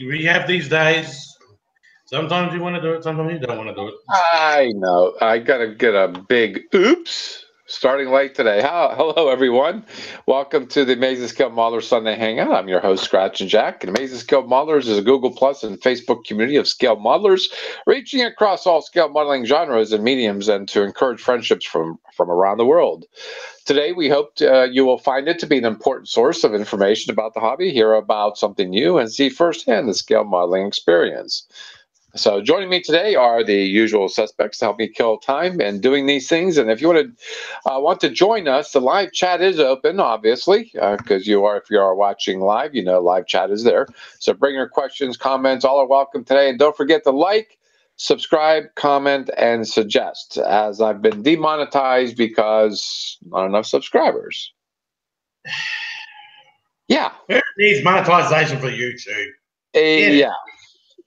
we have these days. Sometimes you want to do it, sometimes you don't want to do it. I know. I got to get a big oops starting late today. Hello, everyone. Welcome to the Amazing Scale Modelers Sunday Hangout. I'm your host, Scratch and Jack. And Amazing Scale Modelers is a Google Plus and Facebook community of scale modelers reaching across all scale modeling genres and mediums and to encourage friendships from around the world. Today, we hope you will find it to be an important source of information about the hobby, hear about something new, and see firsthand the scale modeling experience. So joining me today are the usual suspects to help me kill time in doing these things. And if you want to join us, the live chat is open, obviously, because if you are watching live, you know live chat is there. So bring your questions, comments, all are welcome today. And don't forget to like, subscribe, comment, and suggest, as I've been demonetized because not enough subscribers. Yeah. Who needs monetization for YouTube? Yeah.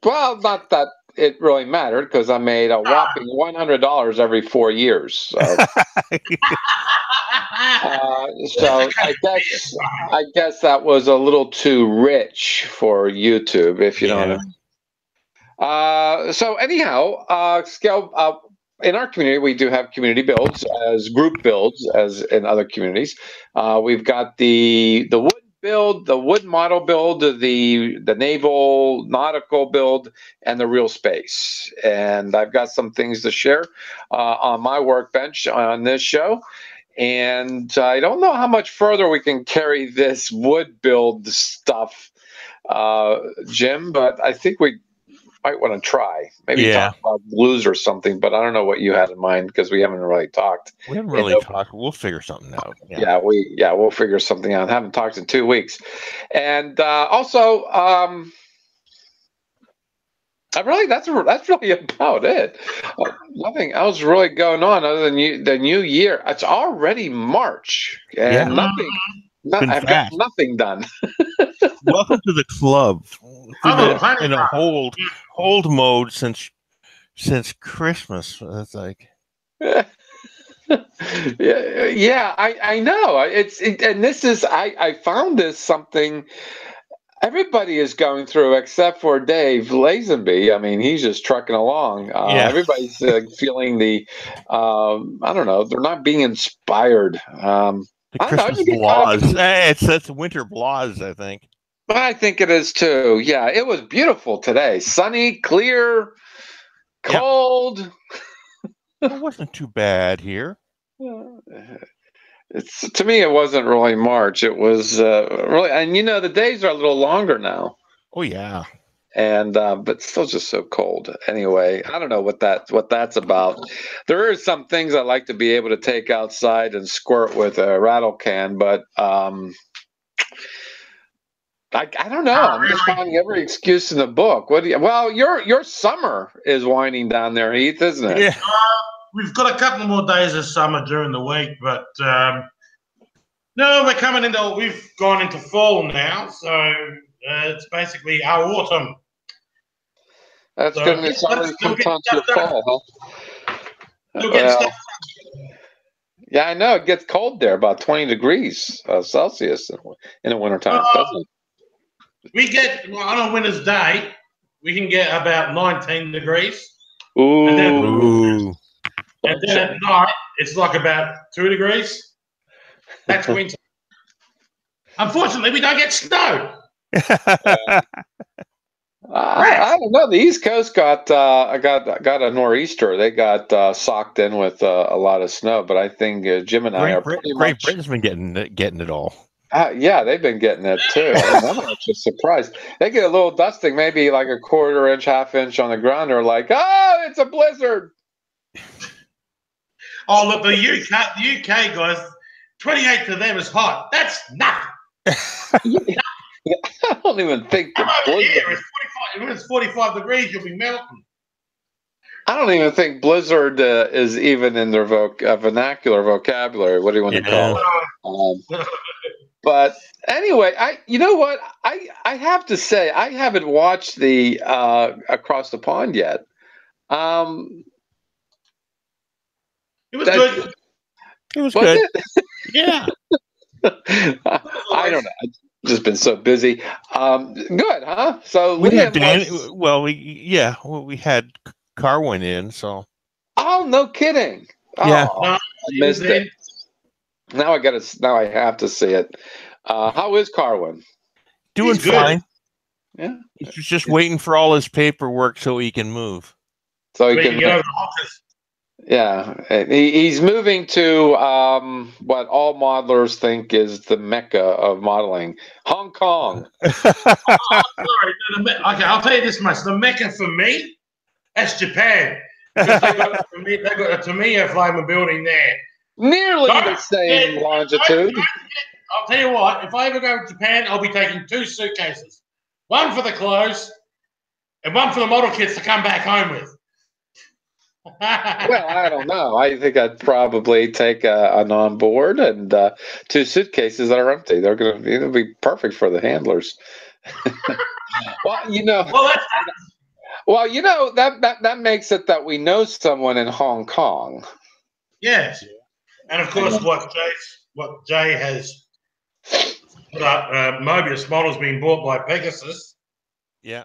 Well, not that it really mattered because I made a whopping $100 every 4 years. So, I guess that was a little too rich for YouTube, if you know what I mean. So anyhow, scale. In our community, we do have community builds as group builds as in other communities. We've got the wood build, the wood model build, the naval nautical build, and the real space. And I've got some things to share on my workbench on this show. And I don't know how much further we can carry this wood build stuff, Jim, but I think we might want to try. Maybe talk about blues or something, but I don't know what you had in mind because we haven't really talked. We haven't really talked. We'll figure something out. We'll figure something out. I haven't talked in 2 weeks. And also, that's really about it. Nothing else really going on other than the new year. It's already March, and I've got nothing done. Welcome to the club. In a hold mode since Christmas. It's like, I know. And this is I found this something everybody is going through except for Dave Lazenby. I mean, he's just trucking along. Everybody's feeling the I don't know. They're not being inspired. The Christmas blahs. It's winter blahs, I think. I think it is too. Yeah, it was beautiful today. Sunny, clear, cold. It wasn't too bad here. To me, it wasn't really March. It was really, and the days are a little longer now. Oh yeah. And but still just so cold. Anyway, I don't know what that's about. There are some things I like to be able to take outside and squirt with a rattle can, but I don't know. I'm just finding every excuse in the book. Your summer is winding down there, Heath, isn't it? Yeah. We've got a couple more days of summer during the week, but no, we've gone into fall now, so it's basically our autumn. That's good. It's already come time to fall, huh? You'll get stuff. Yeah, I know. It gets cold there, about 20 degrees Celsius in the wintertime, doesn't it? We get, on a winter's day, we can get about 19 degrees. Ooh. And then at night, it's like about 2 degrees. That's winter. Unfortunately, we don't get snow. I don't know. The East Coast got a nor'easter. They got socked in with a lot of snow, but I think Jim and I are pretty much. Great Britain's been getting it all. Yeah, they've been getting it too. I'm actually surprised. They get a little dusting, maybe like a quarter inch, half inch on the ground. They're like, "Oh, it's a blizzard." Oh, look, the UK guys, 28 to them is hot. That's nothing. I don't even think. Come over here. It's 45. When it's 45 degrees, you'll be melting. I don't even think blizzard is even in their vernacular vocabulary. What do you want to call it? But anyway, you know what? I have to say I haven't watched the Across the Pond yet. It was good. It was good. It? Yeah. I don't know. Just been so busy. Good, huh? So We Liam had Dan. was. Well, we had Carwin in. So Oh, no kidding. yeah. Oh, No, I he was missed it. in. Now I got to. Now I have to see it. How is Carwin? Doing He's good. fine. Yeah. He's just waiting for all his paperwork so he can move. So We he can can. get over the office. Yeah, he's moving to what all modelers think is the mecca of modeling, Hong Kong. Sorry, okay, I'll tell you this much: the Mecca for me, that's Japan, because they got a Tamiya flame building there. Nearly Don't the same get- longitude. I'll tell you what: if I ever go to Japan, I'll be taking 2 suitcases, one for the clothes, and one for the model kits to come back home with. Well, I don't know. I think I'd probably take an on board and 2 suitcases that are empty. It'll be perfect for the handlers. Well, that makes it that we know someone in Hong Kong. Yes, and of course, what Jay has put up, Mobius models being bought by Pegasus. Yeah.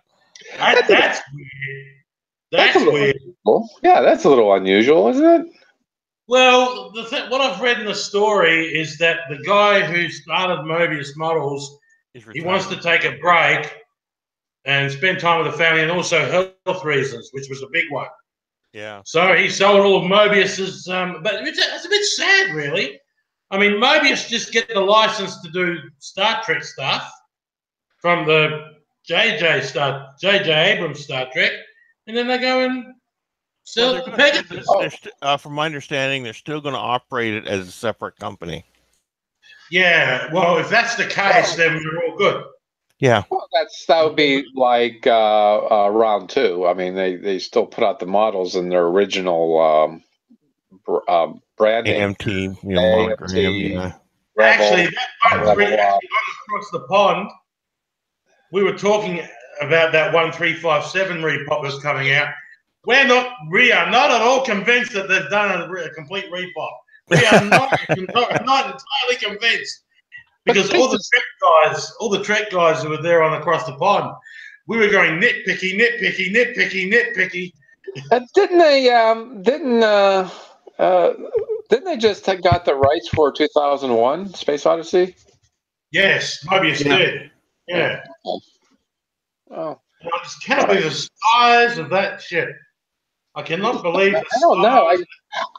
That's weird. That's weird. Unusual. Yeah, that's a little unusual, isn't it? Well, what I've read in the story is that the guy who started Mobius Models, he wants to take a break and spend time with the family, and also health reasons, which was a big one. Yeah. So he sold all of Mobius's, but it's a bit sad, really. I mean, Mobius just get the license to do Star Trek stuff from the J.J. Abrams Star Trek, and then they go and sell it to Pegasus. From my understanding, they're still going to operate it as a separate company. Yeah, well, if that's the case, then we're all good. Yeah. Well, that would be like round 2. I mean, they still put out the models in their original branding. AMT, monogram, yeah. Rebel, actually, that 1-3 across the pond, we were talking about that 1357 repop that's coming out. We are not at all convinced that they've done a complete repop. We are not entirely convinced, because all the Trek guys who were there on across the pond, we were going nitpicky. Didn't they just got the rights for 2001 Space Odyssey? Yes, Mobius did. Yeah. Oh. I just cannot believe the size of that ship. I cannot believe the I don't know.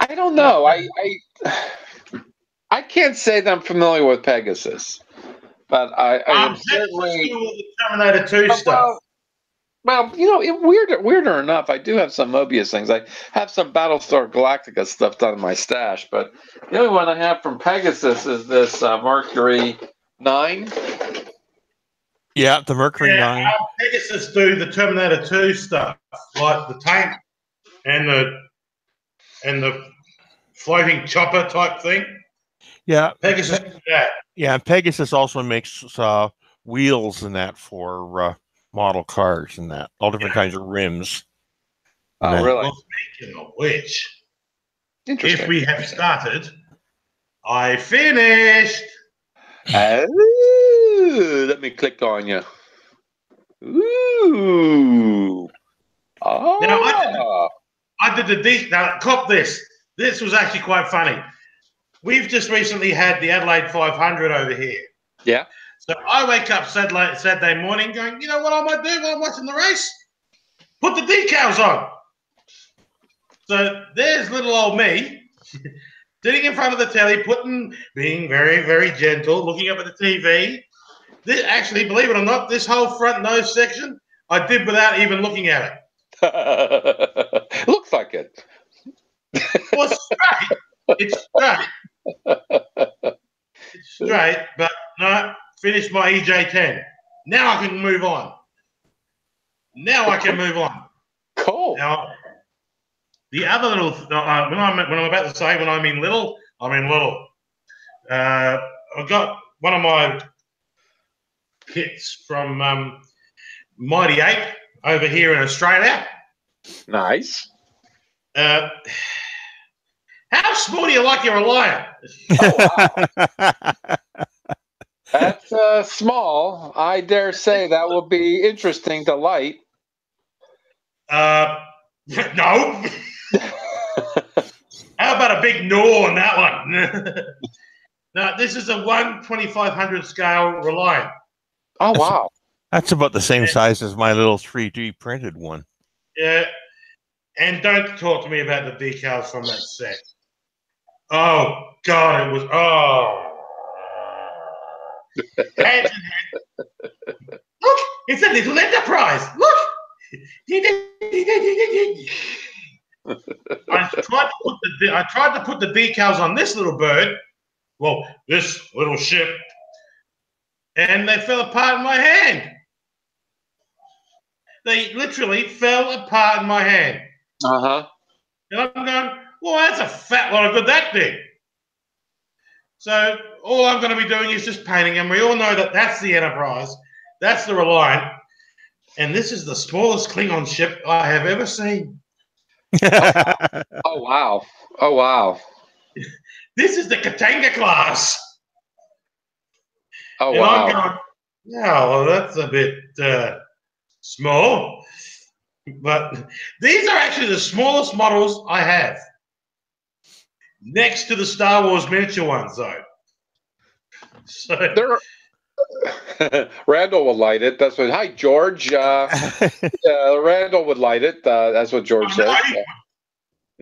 I don't know. I can't say that I'm familiar with Pegasus, but I am certainly the Terminator 2 stuff. Well, weirder enough, I do have some Mobius things. I have some Battlestar Galactica stuff done in my stash, but the only one I have from Pegasus is this Mercury 9. Yeah, the Mercury 9. Pegasus do the Terminator 2 stuff, like the tank and the floating chopper type thing. Yeah, Pegasus do that. Yeah, and Pegasus also makes wheels and that for model cars and that, all different kinds of rims. Oh, really? Well, speaking of which, interesting. If we have started, I finished. Ooh, let me click on you. Ooh. Oh. Now, I did the deep. Now, cop this. This was actually quite funny. We've just recently had the Adelaide 500 over here. Yeah. So I wake up Saturday morning going, you know what I might do while I'm watching the race? Put the decals on. So there's little old me sitting in front of the telly, being very, very gentle, looking up at the TV. Actually, believe it or not, this whole front nose section, I did without even looking at it. Looks like it. Well, it's straight. It's straight, but no, finished my EJ10. Now I can move on. Cool. Now, the other little, when I'm about to say when I mean little, I mean little. I've got one of my kits from Mighty Ape over here in Australia. Nice. How small do you like your Reliant? Oh, wow. That's small. I dare say that will be interesting to light. No. How about a big no on that one? No, this is a 1/2500 scale Reliant. Oh, wow. That's about the same size as my little 3D printed one. Yeah. And don't talk to me about the decals from that set. Oh, God, it was, Hands in hand. Look, it's a little enterprise. Look. I tried to put the decals on this little bird. Well, this little ship. And they fell apart in my hand. They literally fell apart in my hand. Uh-huh. And I'm going, well, that's a fat lot of good, that thing. So all I'm going to be doing is just painting them. We all know that that's the Enterprise. That's the Reliant. And this is the smallest Klingon ship I have ever seen. Oh, wow. Oh, wow. This is the Katanga class. Oh, and wow. I'm going, yeah, well, that's a bit small. But these are actually the smallest models I have. Next to the Star Wars miniature ones, though. So Randall will light it. That's what. Hi, George. Randall would light it. That's what George says.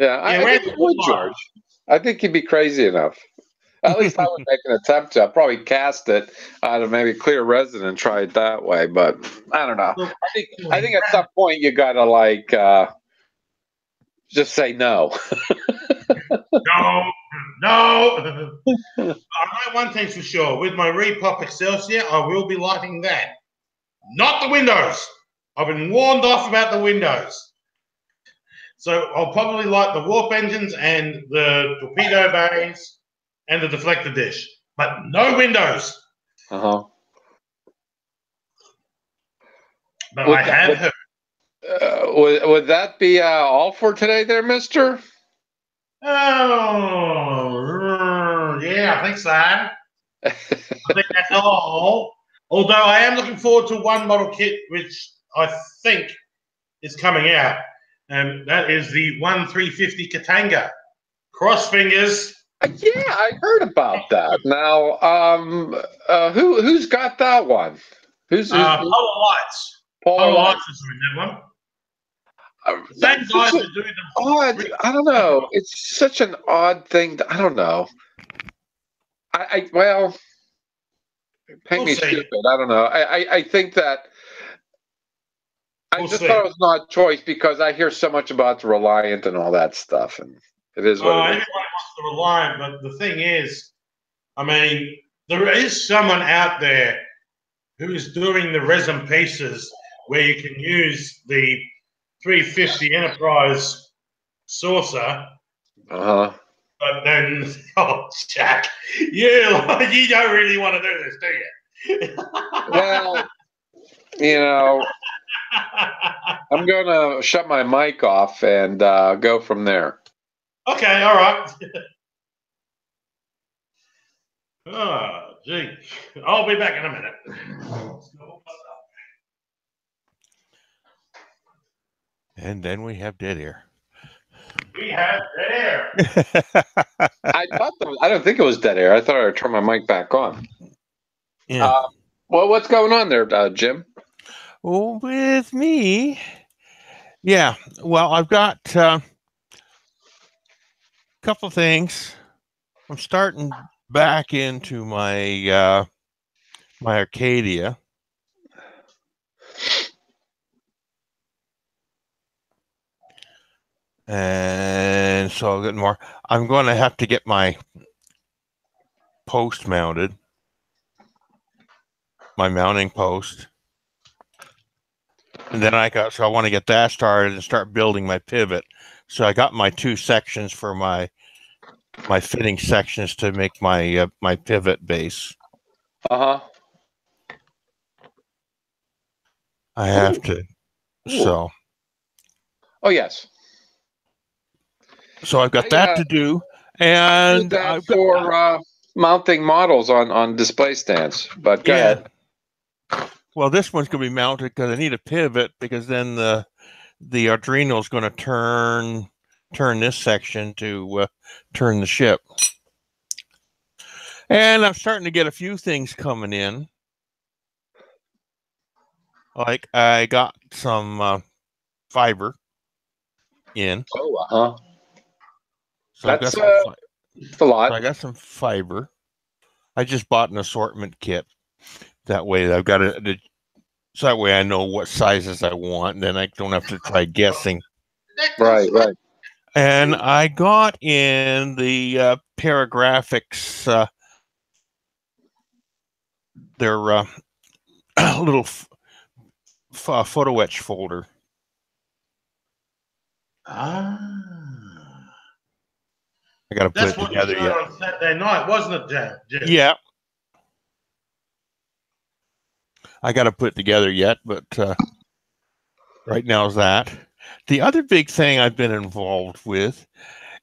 I think he would, George. I think he'd be crazy enough. At least I would make an attempt to. I'd probably cast it out of maybe clear resin and try it that way. But I don't know. I think at some point you gotta like just say no. No. I know one thing's for sure. With my Repop Excelsior, I will be lighting that. Not the windows. I've been warned off about the windows. So I'll probably light the warp engines and the torpedo bays and the deflector dish. But no windows. Uh-huh. But I have heard. Would that be all for today there, mister? Oh, yeah, I think so. I think that's all. Although I am looking forward to one model kit, which I think is coming out. And that is the 1350 Katanga. Cross fingers. Yeah, I heard about that. Now, who's got that one? Who's Polar Lights. Polar Lights is doing that one. Same guys that do them. Odd. I don't know. It's such an odd thing. I don't know. Well, paint me stupid. I don't know. I think that I just thought it was an odd choice because I hear so much about the Reliant and all that stuff, and it is what it is. Everybody wants the Reliant, but the thing is, I mean, there is someone out there who is doing the resin pieces where you can use the 350 Enterprise saucer. Uh-huh. But then, Jack, you don't really want to do this, do you? Well, I'm going to shut my mic off and go from there. Okay, all right. Oh, gee. I'll be back in a minute. And then we have dead air. We have dead air. I don't think it was dead air. I thought I would turn my mic back on. Yeah. Well, what's going on there, Jim? Well, with me, yeah. Well, I've got a couple things. I'm starting back into my my Arcadia. And so I'll get more. I'm going to have to get my post mounted, my mounting post. And then I want to get that started and start building my pivot. So I got my two sections for my fitting sections to make my my pivot base. Uh-huh. I have to. So. Oh, yes. So I've got that to do, and I've got mounting models on display stands, but go ahead. Well, this one's going to be mounted because I need a pivot, because then the Arduino is going to turn this section to turn the ship. And I'm starting to get a few things coming in. Like I got some fiber in. Oh, So that's I got a lot. So I got some fiber. I just bought an assortment kit. That way I've got so that way I know what sizes I want, and then I don't have to try guessing. Right. And I got in the Paragraphics, their little photo etch folder. Ah. I got to put That's it what you together showed yet. on Saturday night, wasn't it, Jim? Yeah. I got to put it together yet, but right now is that. The other big thing I've been involved with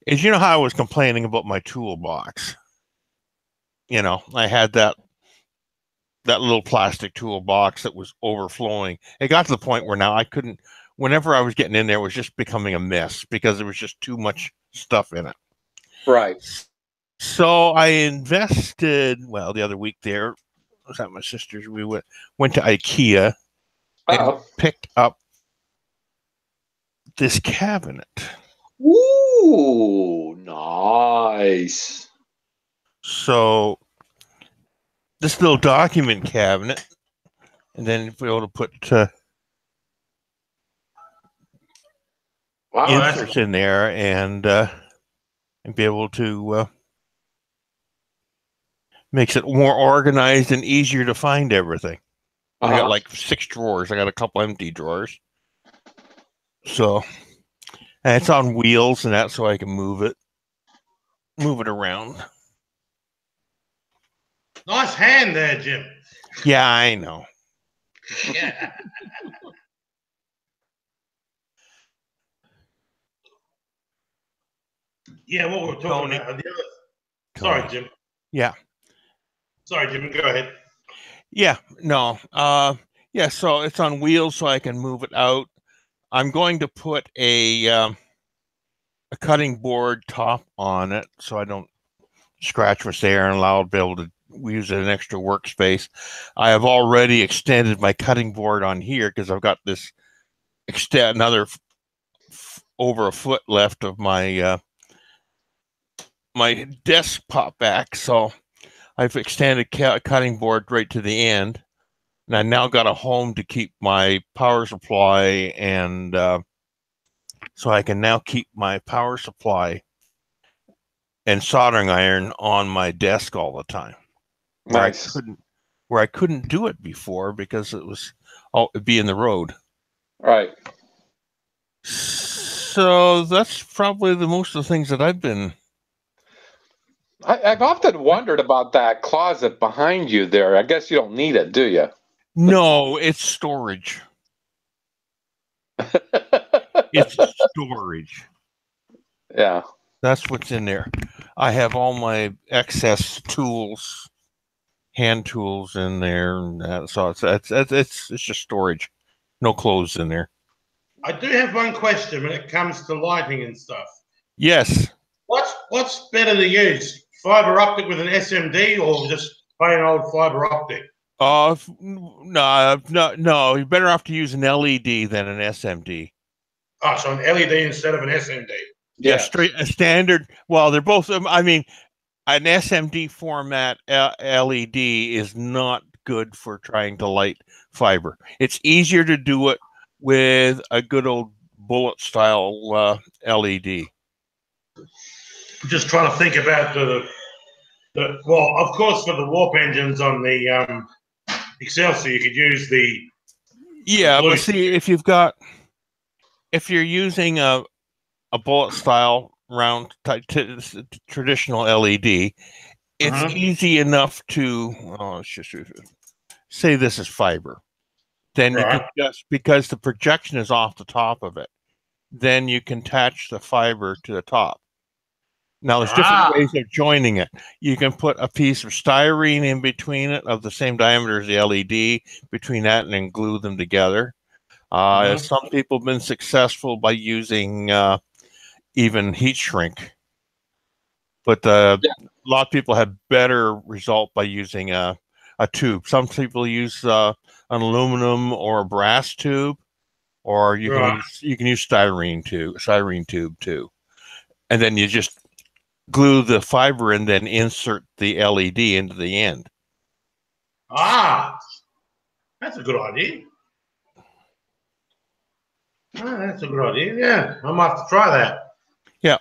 is, you know how I was complaining about my toolbox? You know, I had that little plastic toolbox that was overflowing. It got to the point where now I couldn't, whenever I was getting in there, it was just becoming a mess because there was just too much stuff in it. Right. So I invested, well, the other week there, I was at my sister's, we went to IKEA and picked up this cabinet. Ooh, nice. So this little document cabinet, and then if we were able to put inserts in there and be able to makes it more organized and easier to find everything. I got like 6 drawers. I got a couple empty drawers. So, and it's on wheels and that, so I can move it around. Nice hand there, Jim. Yeah, I know. Yeah. Yeah, what we're talking about. Sorry, Jim. Yeah. Sorry, Jim. Go ahead. Yeah. No. Yeah. So it's on wheels, so I can move it out. I'm going to put a cutting board top on it, so I don't scratch what's there, and allow it to be able to use it an extra workspace. I have already extended my cutting board on here because I've got this another over a foot left of my my desk pop back, so I've extended cutting board right to the end, and I now got a home to keep my power supply, and so I can now keep my power supply and soldering iron on my desk all the time. Nice. Where I couldn't do it before because it'd be in the road. Right. So that's probably the most of the things that I've been. I've often wondered about that closet behind you there. I guess you don't need it, do you? No, it's storage. It's storage. Yeah. That's what's in there. I have all my excess tools, hand tools in there, and that, so it's just storage. No clothes in there. I do have one question when it comes to lighting and stuff. Yes. What's better to use? Fiber optic with an SMD or just plain old fiber optic? No. You're better off to use an LED than an SMD. Oh, so an LED instead of an SMD. Yeah, a standard. Well, they're both. I mean, an SMD format LED is not good for trying to light fiber. It's easier to do it with a good old bullet style LED. Just trying to think about well, of course, for the warp engines on the Excelsior, you could use the. Yeah, but see, if you're using a bullet style round traditional LED, it's easy enough to say this is fiber. Then you can just, because the projection is off the top of it, then you can attach the fiber to the top. Now, there's different ways of joining it. You can put a piece of styrene in between it of the same diameter as the LED between that and then glue them together. Some people have been successful by using even heat shrink, but a lot of people have better result by using a tube. Some people use an aluminum or a brass tube, or you can use styrene tube too, and then you just glue the fiber and then insert the LED into the end. That's a good idea. That's a good idea. Yeah, I might have to try that. Yeah.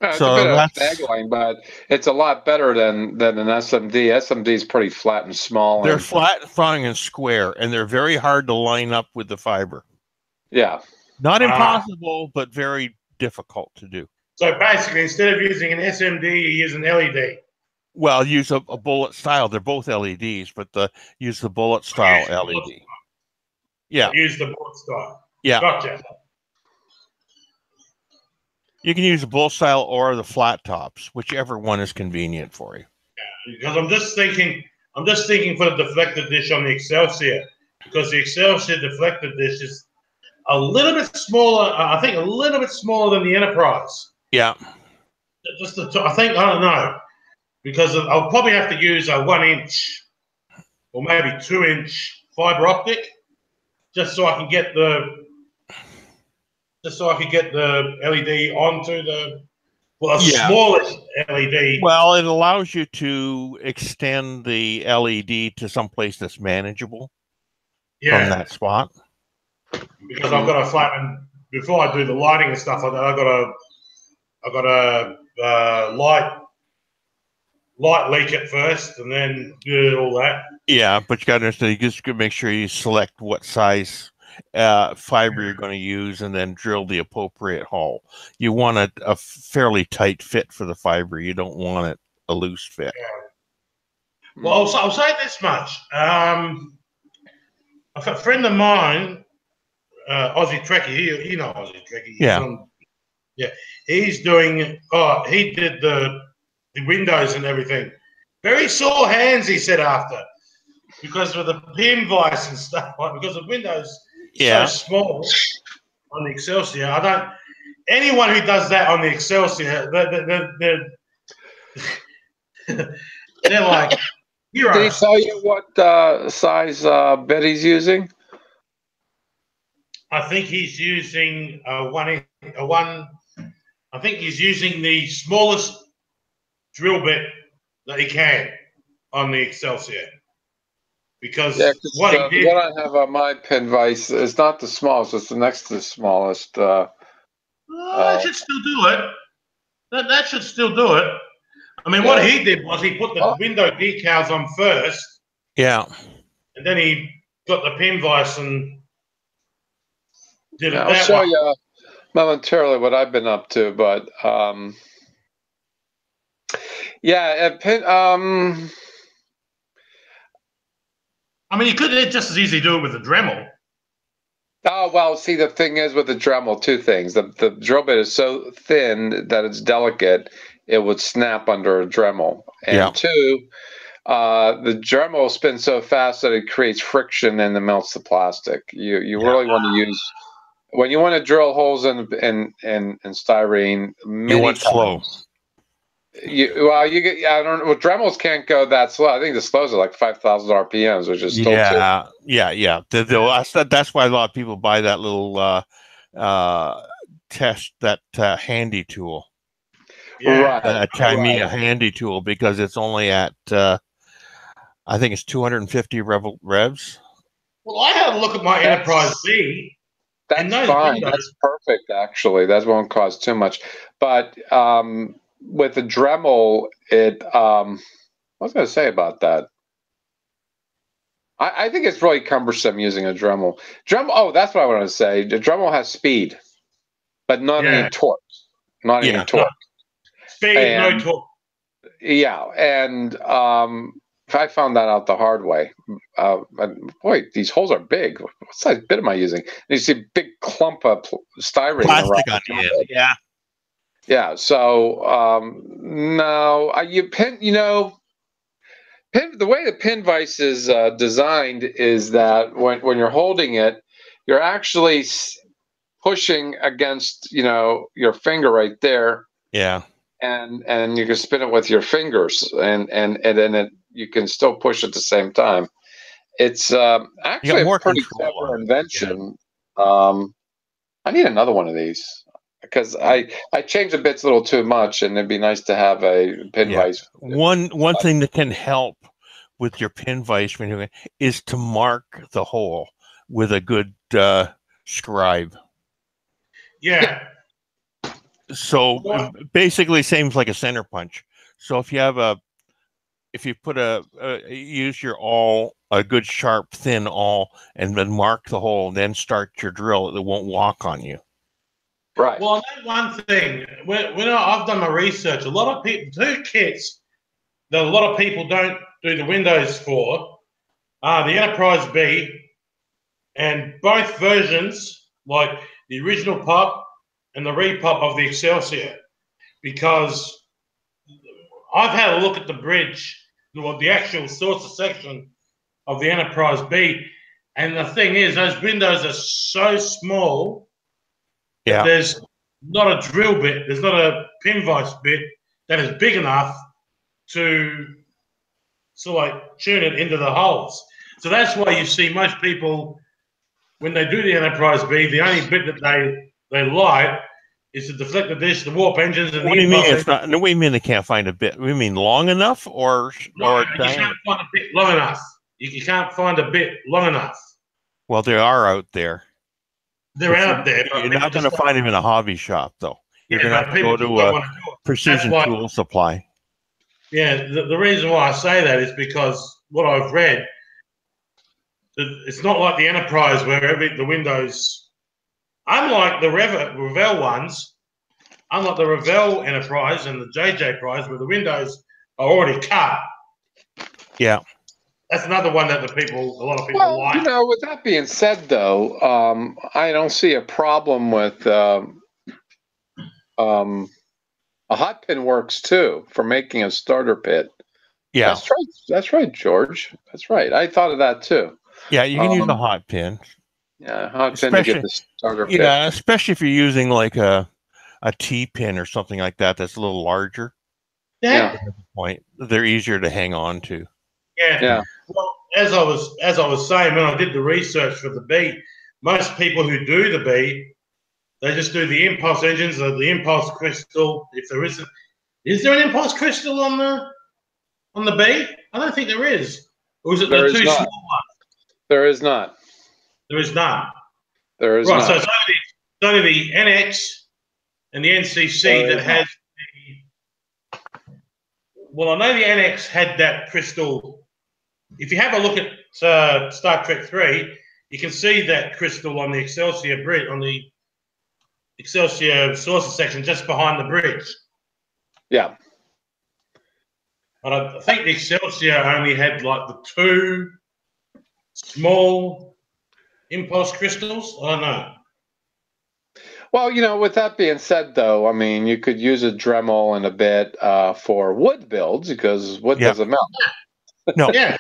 It's a bit of tagline, but it's a lot better than an SMD. SMD is pretty flat and small. They're flat, flying, and square, and they're very hard to line up with the fiber. Yeah. Not impossible, but very difficult to do. So basically, instead of using an SMD, you use an LED. Well, use a bullet style. They're both LEDs, but use the bullet style LED. Yeah. Use the bullet style. Yeah. Gotcha. You can use the bullet style or the flat tops, whichever one is convenient for you. Yeah, because I'm just thinking for the deflector dish on the Excelsior, because the Excelsior deflector dish is a little bit smaller. I think a little bit smaller than the Enterprise. Yeah. I don't know, because I'll probably have to use a 1 inch or maybe 2 inch fiber optic, just so I can get the LED onto the smallest LED. Well, it allows you to extend the LED to some place that's manageable from that spot. Because I've got to flatten before I do the lighting and stuff like that. I've got to light leak it first, and then do all that. Yeah, but you got to understand. You just got to make sure you select what size fiber you're going to use, and then drill the appropriate hole. You want a fairly tight fit for the fiber. You don't want it a loose fit. Yeah. Well, I'll say this much. A friend of mine, Aussie Trekkie, you know Aussie Trekkie. He's doing. He did the windows and everything. Very sore hands, he said, after, because of the pin vise and stuff. Because the windows so small on the Excelsior. Anyone who does that on the Excelsior, they're like heroes. Did he tell you what size bit he's using? I think he's using I think he's using the smallest drill bit that he can on the Excelsior. Because what he did, what I have on my pin vise is not the smallest; it's the next to the smallest. That should still do it. That should still do it. I mean, what he did was he put the window decals on first. Yeah. And then he got the pin vise and did it that way. I'll show you momentarily what I've been up to, but I mean, you could just as easily do it with a Dremel. Oh, well, see, the thing is with the Dremel, two things. The drill bit is so thin that it's delicate, it would snap under a Dremel. And two, the Dremel spins so fast that it creates friction and it melts the plastic. You really want to use, when you want to drill holes in styrene, you want slow. I don't know. Dremels can't go that slow. I think the slows are like 5,000 RPMs, which is still That's why a lot of people buy that little handy tool. Right. Tamiya handy tool, because it's only at I think it's 250 revs. Well, I had a look at my Enterprise B. That's fine. That's perfect, actually. That won't cost too much. But with the Dremel, what was I going to say about that? I think it's really cumbersome using a Dremel. That's what I wanted to say. The Dremel has speed, but not any torque. Not any torque. Speed, no torque. Yeah, and I found that out the hard way. Boy, these holes are big. What size bit am I using? And you see a big clump of styrene plastic on the end. Yeah. So no, you pin. You know, the way the pin vise is designed is that when you're holding it, you're actually pushing against your finger right there, Yeah. and you can spin it with your fingers, and then you can still push at the same time. It's You got actually a more pretty control clever on it. Yeah. invention. I need another one of these because I change the bits a little too much, and it'd be nice to have a pin Yeah. vise. One thing that can help with your pin vise maneuvering is to mark the hole with a good scribe. Yeah. So basically, same like a center punch. So if you put use your awl, a good sharp thin awl, and then mark the hole, then start your drill, it won't walk on you. Right. Well, I know one thing. When I've done my research, a lot of people, two kits that a lot of people don't do the windows for are the Enterprise B, and both versions, like the original pop and the repop of the Excelsior, because I've had a look at the bridge, the actual saucer section of the Enterprise B, and the thing is, those windows are so small that Yeah. there's not a drill bit, there's not a pin vise bit that is big enough to sort of like tune it into the holes. So that's why you see most people, when they do the Enterprise B, the only bit that they light is to deflect the dish, the warp engines, and What the do you mean impulse it's not? No, what do you mean they can't find a bit? We mean long enough or You diameter? can't find a bit long enough. You can't find a bit long enough. Well, they are out there. They're out there, but You're people not going to just find them in a hobby shop, though. You're going to but have to people go just to don't a want to do it. precision That's why, tool supply. yeah, the reason why I say that is because what I've read, it's not like the Enterprise where the windows, unlike the Revell ones, unlike the Revell Enterprise and the JJ Prize where the windows are already cut. Yeah. That's another one that a lot of people like. With that being said, though, I don't see a problem with a hot pin works too for making a starter pit. Yeah. That's right. That's right, George. That's right. I thought of that too. Yeah, you can use a hot pin. Yeah, hot pin to get the starter pit. Yeah, especially if you're using like a T pin or something like that that's a little larger. Yeah. They're easier to hang on to. Yeah. Well, as I was saying, when I did the research for the B, most people who do the B, they just do the impulse engines or the impulse crystal. If there isn't, is there an impulse crystal on the B? I don't think there is. Or is it the two small ones? There is not. There is none. There is right. Not. So it's only the NX and the NCC that has the. Well, I know the NX had that crystal. If you have a look at Star Trek 3, you can see that crystal on the Excelsior bridge, on the Excelsior saucer section just behind the bridge. Yeah. But I think the Excelsior only had like the two small impulse crystals. I don't know. Well, with that being said, though, I mean, you could use a Dremel and a bit for wood builds because wood doesn't melt. No. Yeah.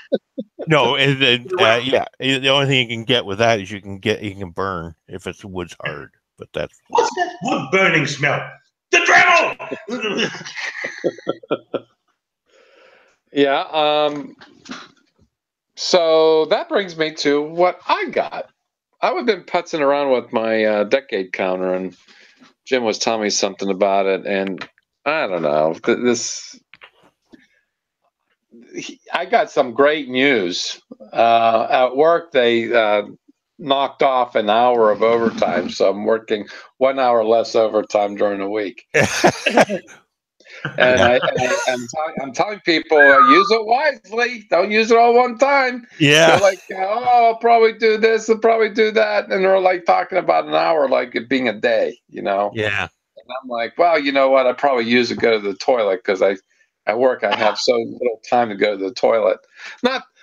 No, yeah. The only thing you can get with that is you can burn if it's wood's hard. But that's what's that wood burning smell? The Dremel. Yeah. So that brings me to what I got. I've been putzing around with my decade counter, and Jim was telling me something about it, and I don't know. I got some great news. At work, they knocked off an hour of overtime, so I'm working 1 hour less overtime during the week. And I'm telling people, use it wisely. Don't use it all one time. Yeah. They're like, I'll probably do this. I'll probably do that. And they're like talking about an hour like it being a day, Yeah. And I'm like, well, you know what? I probably use it to go to the toilet because at work I have so little time to go to the toilet.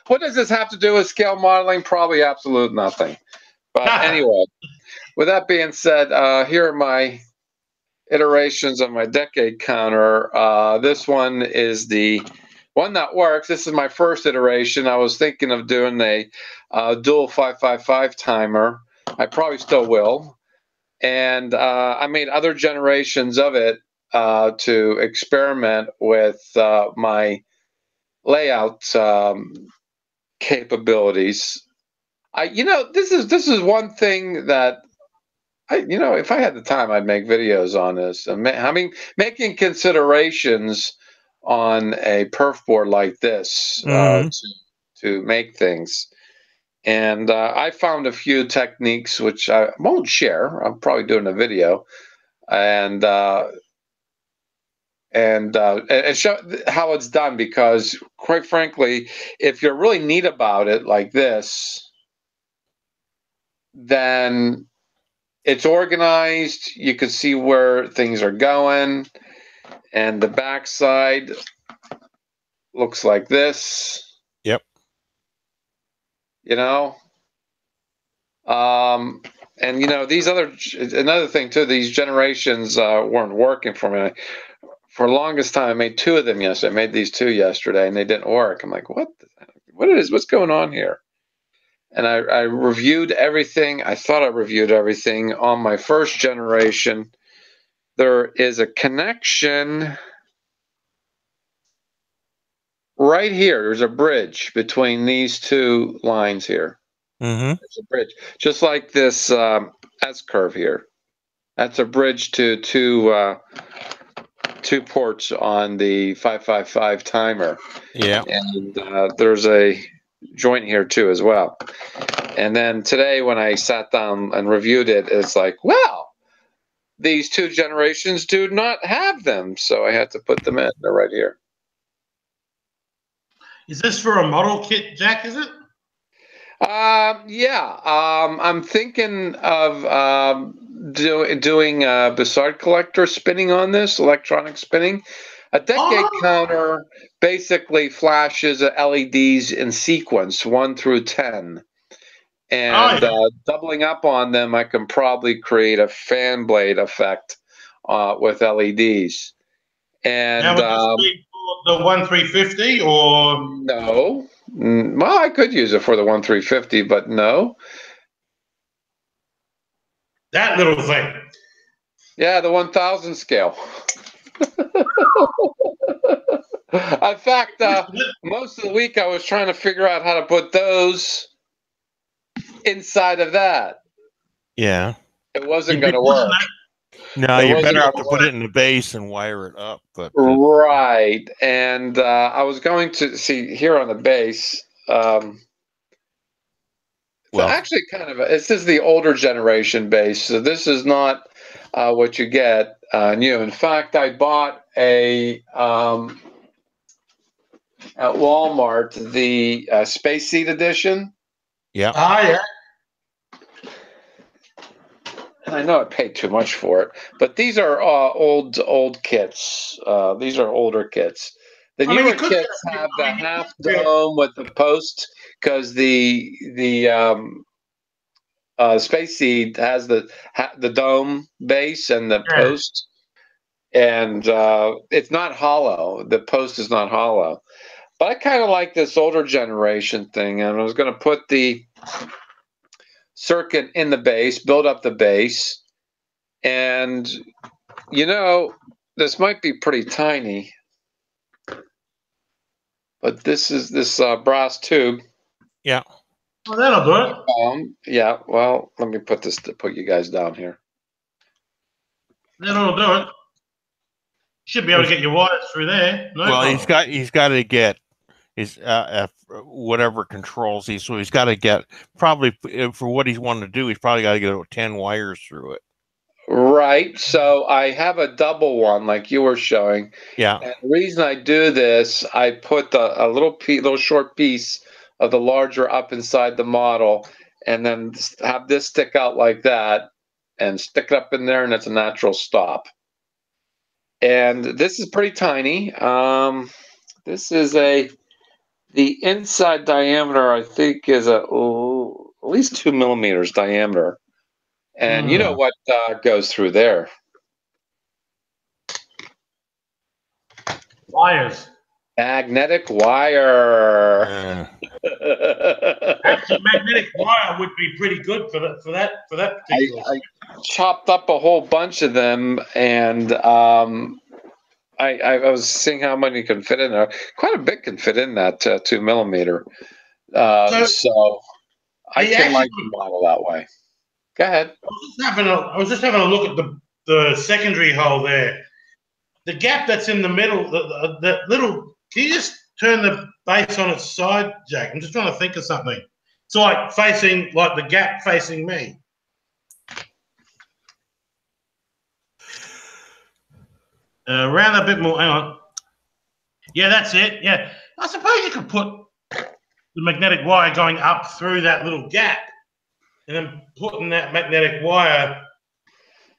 What does this have to do with scale modeling? Probably absolute nothing. But anyway, with that being said, here are my iterations of my decade counter. This one is the one that works. This is my first iteration. I was thinking of doing a dual 555 timer. I probably still will. And I made other generations of it to experiment with my layout capabilities. This is one thing that if I had the time, I'd make videos on this. I mean, making considerations on a perf board like this to make things. And I found a few techniques which I won't share. I'm probably doing a video, and show how it's done. Because, quite frankly, if you're really neat about it like this, then it's organized. You can see where things are going, and the backside looks like this. Yep. And these another thing too, these generations weren't working for me. For the longest time, I made two of them yesterday. I made these two yesterday, and they didn't work. I'm like, what's going on here? And I reviewed everything. I thought I reviewed everything on my first generation. There is a connection right here. There's a bridge between these two lines here. There's a bridge, just like this S curve here. That's a bridge to two ports on the 555 timer. Yeah. And there's a joint here too as well. And then today when I sat down and reviewed it, it's like, well, these two generations do not have them. So I had to put them in. They're right here. Is this for a model kit, Jack, is it? Yeah. I'm thinking of doing a Bassard collector spinning on this, electronic spinning. A decade counter basically flashes LEDs in sequence 1 through 10. And doubling up on them, I can probably create a fan blade effect with LEDs. And now, would this be for the 1350 or no? Well, I could use it for the 1350, but no. That little thing. Yeah, the 1000 scale. In fact, most of the week I was trying to figure out how to put those inside of that. Yeah. It wasn't going to work. No, you're better off to put it in the base and wire it up. But right. And I was going to see here on the base. Well, actually, this is the older generation base. So this is not what you get new. In fact, I bought at Walmart the Space Seed edition. Yeah. Yeah. And I know I paid too much for it, but these are old kits. These are older kits. The newer kits have the half dome with the post, because the Space Seed has the dome base and the post, and it's not hollow. The post is not hollow. But I kind of like this older generation thing, and I was going to put the circuit in the base, build up the base, and this might be pretty tiny, but this is this brass tube. Yeah. Well, that'll do it. Yeah. Well, let me put this to put you guys down here. That'll do it. Should be able to get your wires through there. No problem. he's got to get his whatever controls these. So he's got to get, probably for what he's wanting to do, he's probably got to get 10 wires through it. Right. So I have a double one like you were showing. Yeah. And the reason I do this, I put a little short piece of the larger up inside the model, and then have this stick out like that, and stick it up in there, and it's a natural stop. And this is pretty tiny. This is the inside diameter, I think, is at least 2 millimeters diameter. And you know what goes through there. wires. Magnetic wire. Actually, magnetic wire would be pretty good for that particular. I chopped up a whole bunch of them, and I was seeing how many can fit in there. Quite a bit can fit in that 2 millimeter. So I can like the model that way. Go ahead. I was just having a look at the secondary hole there. The gap that's in the middle, the little. Can you just turn the base on its side, Jack? I'm just trying to think of something. It's like facing, like the gap facing me. Around a bit more. Hang on. Yeah, that's it. Yeah, I suppose you could put the magnetic wire going up through that little gap, and then putting that magnetic wire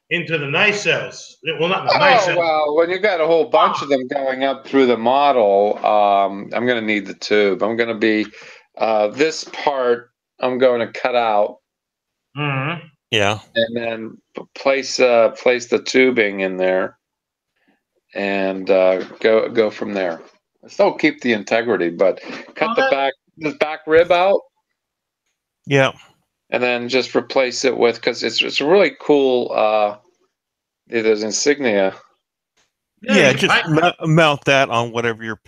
into the nacelles. Well, not the nacelles. Well, when you got a whole bunch of them going up through the model, I'm going to need the tube. I'm going to be this part. I'm going to cut out. Mm-hmm. Yeah. And then place the tubing in there, and go from there. Still keep the integrity, but cut the back rib out. Yeah. And then just replace it with, because it's a really cool. There's insignia. Yeah, just mount that on whatever your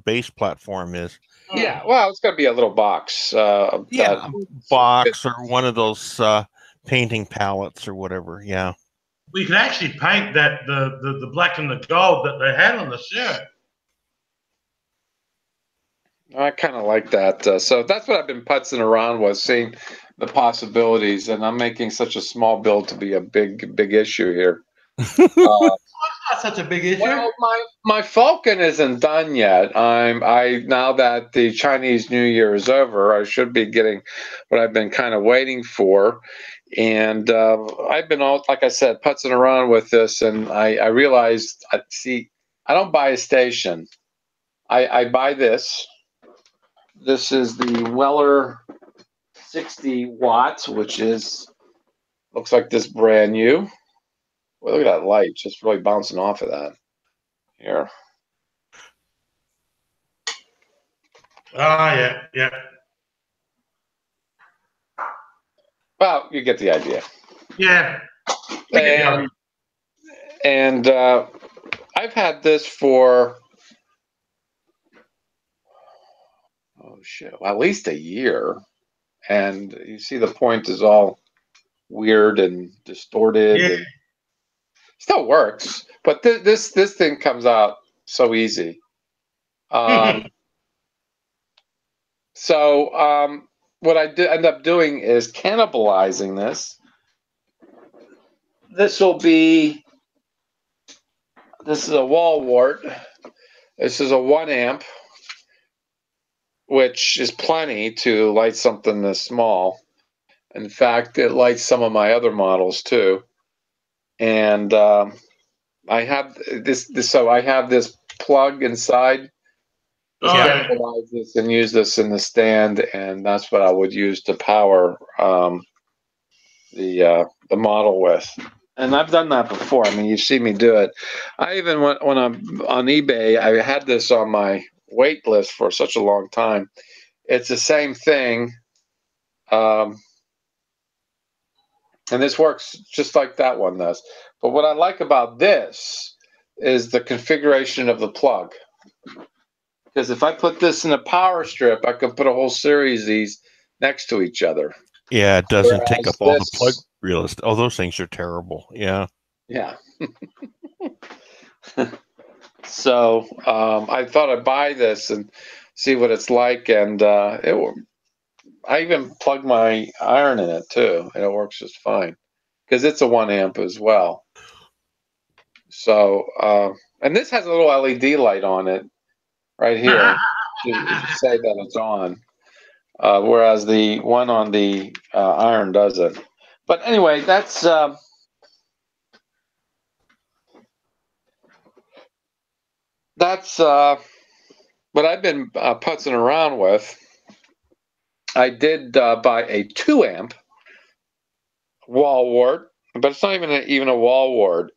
base platform is. Yeah, well, it's going to be a little box. Box or one of those painting palettes or whatever. Yeah. We could actually paint that the black and the gold that they had on the shirt. I kind of like that. So that's what I've been putzing around with, seeing the possibilities, and I'm making such a small build to be a big issue here. Not such a big issue. Well, my Falcon isn't done yet. I now that the Chinese New Year is over, I should be getting what I've been kind of waiting for, and I've been like I said, putzing around with this, and I realized, I don't buy a station. I buy this. This is the Weller 60 watts, which looks like this brand new. Well, look at that light, just really bouncing off of that. Here. Yeah. Well, you get the idea. Yeah. And I've had this for at least a year, and you see the point is all weird and distorted. Yeah. And still works, but this thing comes out so easy. So what I end up doing is cannibalizing this. This is a wall wart. This is a 1 amp, which is plenty to light something this small. In fact, it lights some of my other models too. And I have this. So I have this plug inside. Cannibalize this and use this in the stand, and that's what I would use to power the model with. And I've done that before. I mean, you see me do it. I even went when I'm on eBay. I had this on my wait list for such a long time. It's the same thing, and this works just like that one does. But what I like about this is the configuration of the plug. Because if I put this in a power strip, I can put a whole series of these next to each other. Yeah, it doesn't take up all the plug real estate. Oh, those things are terrible. Yeah. Yeah. So I thought I'd buy this and see what it's like, and I even plug my iron in it too, and it works just fine because it's a 1 amp as well. So and this has a little LED light on it right here to say that it's on, whereas the one on the iron doesn't. But anyway, that's what I've been putzing around with. I did buy a 2 amp wall wart, but it's not even a wall wart.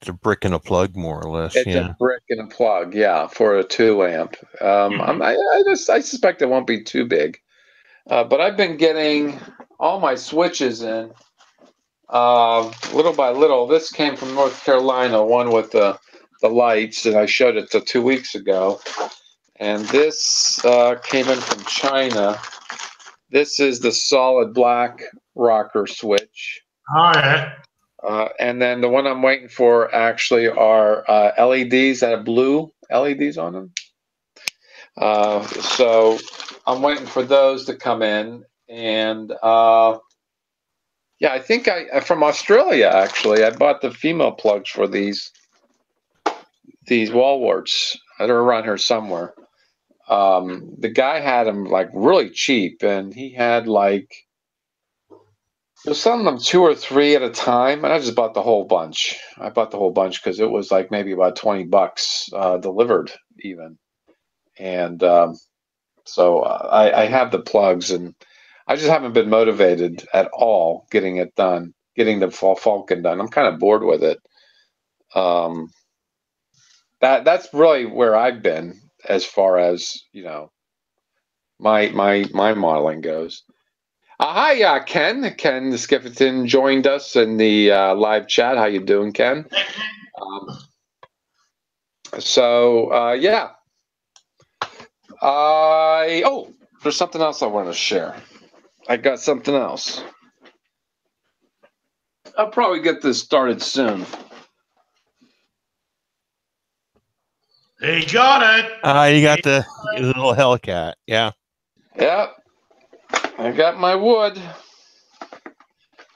It's a brick and a plug, more or less. It's Yeah. a brick and a plug, yeah, for a 2 amp. I suspect it won't be too big, but I've been getting all my switches in little by little. This came from North Carolina, one with the lights, and I showed it 2 weeks ago. And this came in from China. This is the solid black rocker switch. Oh, yeah. And then the one I'm waiting for actually are LEDs that have blue LEDs on them. So I'm waiting for those to come in. And yeah, I think from Australia, actually, I bought the female plugs for these wall warts. They're around here somewhere. The guy had them like really cheap, and he had like, he was selling them 2 or 3 at a time, and I just bought the whole bunch. I bought the whole bunch because it was like maybe about $20 delivered even. And so I have the plugs, and I just haven't been motivated at all getting it done, getting the Falcon done. I'm kind of bored with it. That's really where I've been as far as, you know, my modeling goes. Hi, Ken. Ken Skeffington joined us in the live chat. How you doing, Ken? Yeah. There's something else I want to share. I got something else. I'll probably get this started soon. He got it. You got the little Hellcat. Yeah. Yep. I got my wood.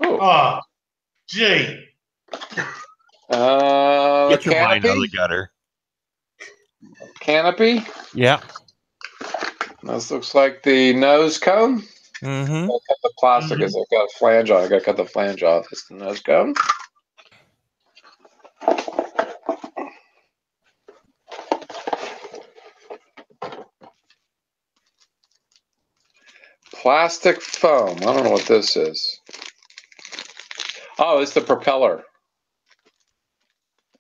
Oh, gee. Get your mind Canopy. out of the gutter. Canopy. Yeah. This looks like the nose cone. Mm-hmm. I'll cut the plastic as I got a flange off. I got to cut the flange off. It's the nose cone. Plastic foam. I don't know what this is. Oh, it's the propeller.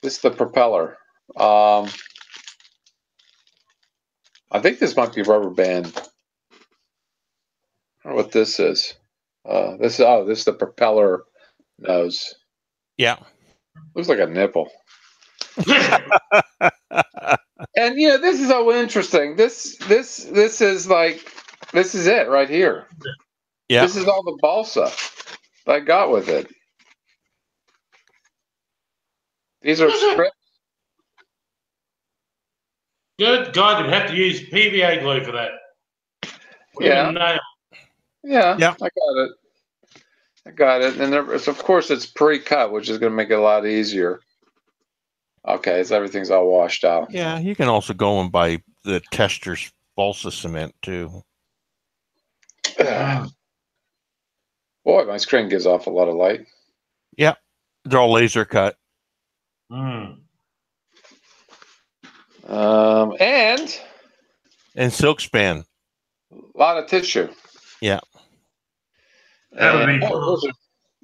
This is the propeller. I think this might be rubber band. I don't know what this is. This is the propeller nose. Yeah. Looks like a nipple. And you know, this is so interesting. This is like, this is it right here. Yeah. This is all the balsa that I got with it. These are strips. Good God, you'd have to use PVA glue for that. Yeah. Yeah. Yeah. I got it. And of course, it's pre-cut, which is going to make it a lot easier. Okay, so everything's all washed out. Yeah, you can also go and buy the Tester's balsa cement too. Boy, my screen gives off a lot of light. Yeah, they're all laser cut. And silk span. A lot of tissue. Yeah. That would be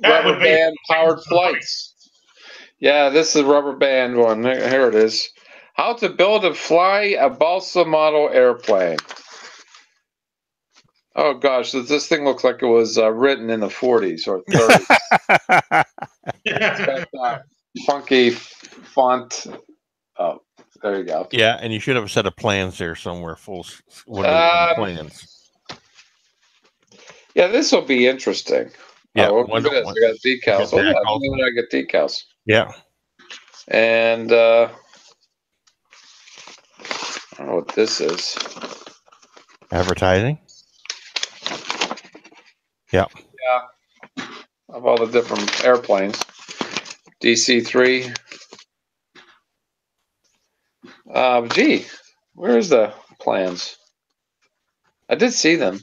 rubber band powered flights. Yeah, this is a rubber band one. Here it is. How to build and fly a balsa model airplane. Oh gosh, this thing looks like it was written in the 40s or 30s. It's got that funky font. Oh, there you go. Yeah, and you should have a set of plans there somewhere. What are the plans? Yeah, this will be interesting. Yeah, look at this. We got decals. I get decals. Yeah. And I don't know what this is. Advertising. Yeah. Yeah. Of all the different airplanes. DC-3. Gee, where's the plans? I did see them.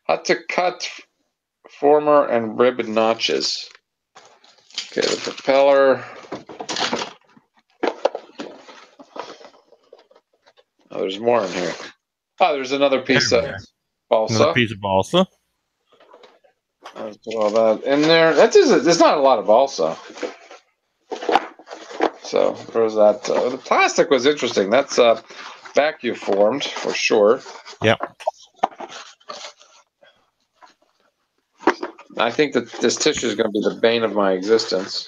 How to cut former and ribbon notches. Okay, the propeller. Oh, there's more in here. Oh, there's another piece of balsa. Another piece of balsa. I'll put all that in there. There's not a lot of balsa. So there's that. The plastic was interesting. That's vacuum formed for sure. Yep. I think that this tissue is going to be the bane of my existence.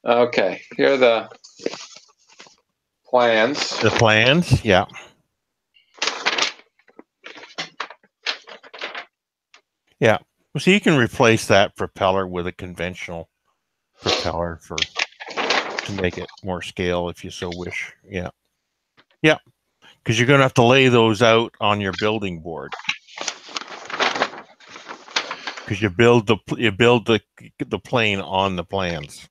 Okay, here are the plans. The plans, yeah. Yeah. So you can replace that propeller with a conventional propeller to make it more scale if you so wish. Yeah. Yeah. Because you're going to have to lay those out on your building board. Because you build the plane on the plans.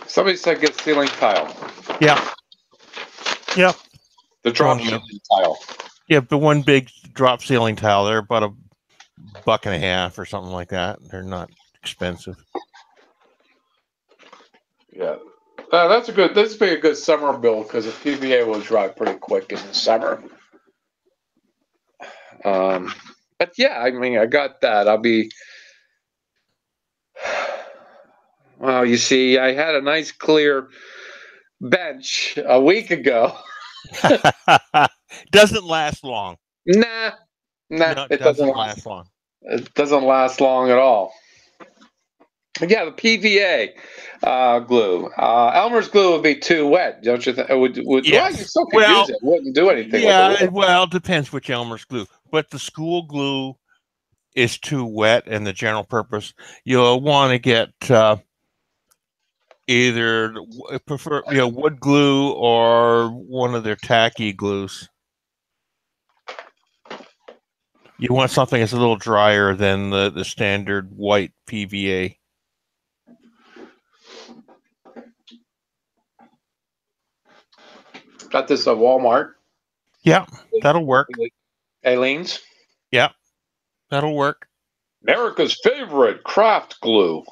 Somebody said get ceiling tile. Yeah. Yep. The drop ceiling tile. Yeah, but one big drop ceiling tile. They're about $1.50 or something like that. They're not expensive. Yeah. This would be a good summer build because the PVA will dry pretty quick in the summer. But yeah, I mean, I got that. Well, you see, I had a nice clear bench a week ago. Doesn't last long. Nah, No, it doesn't last long. It doesn't last long at all. But yeah, the PVA glue. Elmer's glue would be too wet, don't you think? Yes. Well, you still could use it. It wouldn't do anything. Yeah, well, it depends which Elmer's glue. But the school glue is too wet, and the general purpose, you'll want to get either wood glue or one of their tacky glues. You want something that's a little drier than the standard white PVA. Got this at Walmart. Yeah, that'll work. Aleene's. Yeah, that'll work. America's favorite craft glue.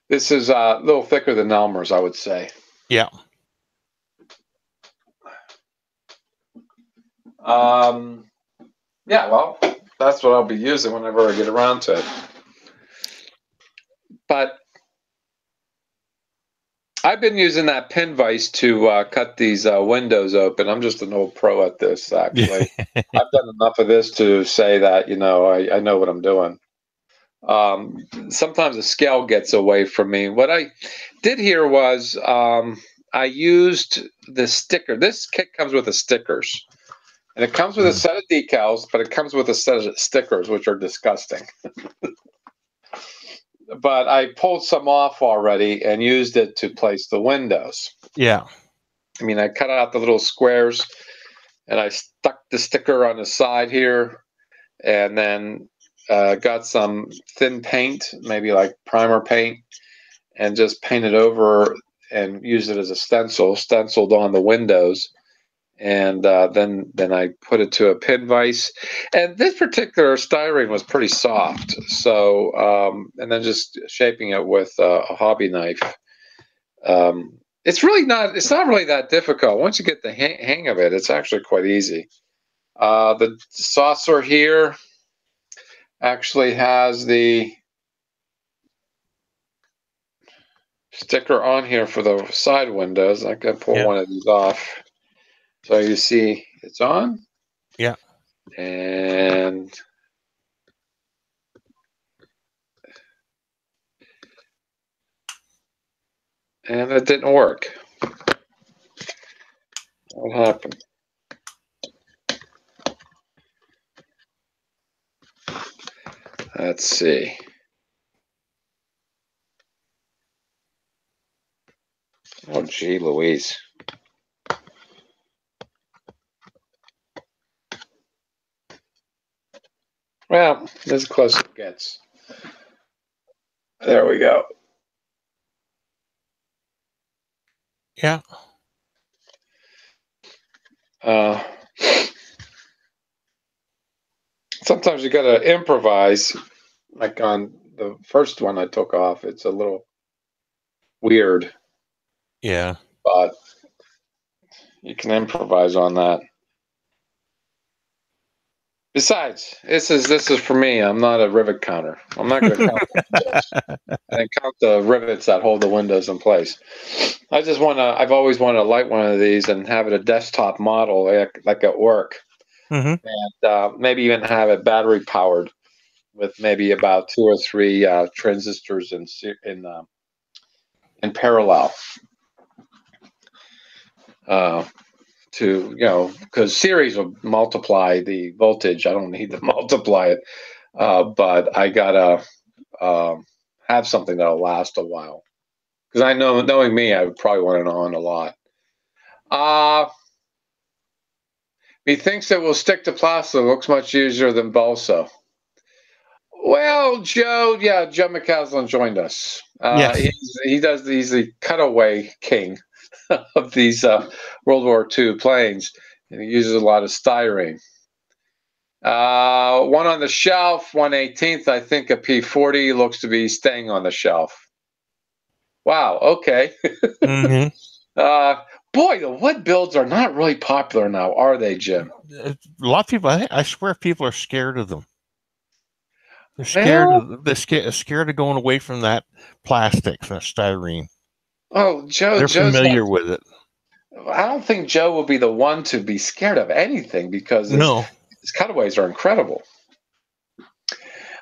This is a little thicker than Elmer's, I would say. Yeah. Yeah, well, that's what I'll be using whenever I get around to it. But I've been using that pin vise to cut these windows open. I'm just an old pro at this, actually. I've done enough of this to say that, I know what I'm doing. Sometimes the scale gets away from me. What I did here was I used the sticker. This kit comes with the stickers. And it comes with a set of decals, but it comes with a set of stickers, which are disgusting. But I pulled some off already and used it to place the windows. Yeah. I mean, I cut out the little squares and I stuck the sticker on the side here and then got some thin paint, maybe like primer paint, and just painted over and used it as a stenciled on the windows. And then I put it to a pin vise, and this particular styrene was pretty soft. So and then just shaping it with a hobby knife. It's not really that difficult. Once you get the hang of it, it's actually quite easy. The saucer here actually has the sticker on here for the side windows. I can pull one of these off. So you see it's on. Yeah. And it didn't work. What happened? Let's see. Oh, gee Louise. Well, this is as close as it gets. There we go. Yeah. Sometimes you got to improvise. Like on the first one I took off, it's a little weird. Yeah. But you can improvise on that. Besides, this is for me. I'm not a rivet counter. I'm not going to count the windows and count the rivets that hold the windows in place. I just want to. I've always wanted to light one of these and have it a desktop model, like at work, Hmm. and maybe even have it battery powered with maybe about 2 or 3 transistors in parallel. To because series will multiply the voltage. I don't need to multiply it, but I gotta have something that'll last a while. Because I know, knowing me, I would probably want it on a lot. He thinks it will stick to plastic. Looks much easier than balsa. Well, Joe, yeah, Joe McCaslin joined us. Yes. He's the cutaway king of these World War II planes, and he uses a lot of styrene. One on the shelf, 1/18th. I think a P40 looks to be staying on the shelf. Wow. Okay. Hmm. Boy, the wood builds are not really popular now, are they, Jim? A lot of people. I swear, people are scared of them. They're scared Well, of. They're scared of going away from that plastic, that styrene. oh, They're Joe's not. familiar with it. I don't think Joe will be the one to be scared of anything because his No. cutaways are incredible.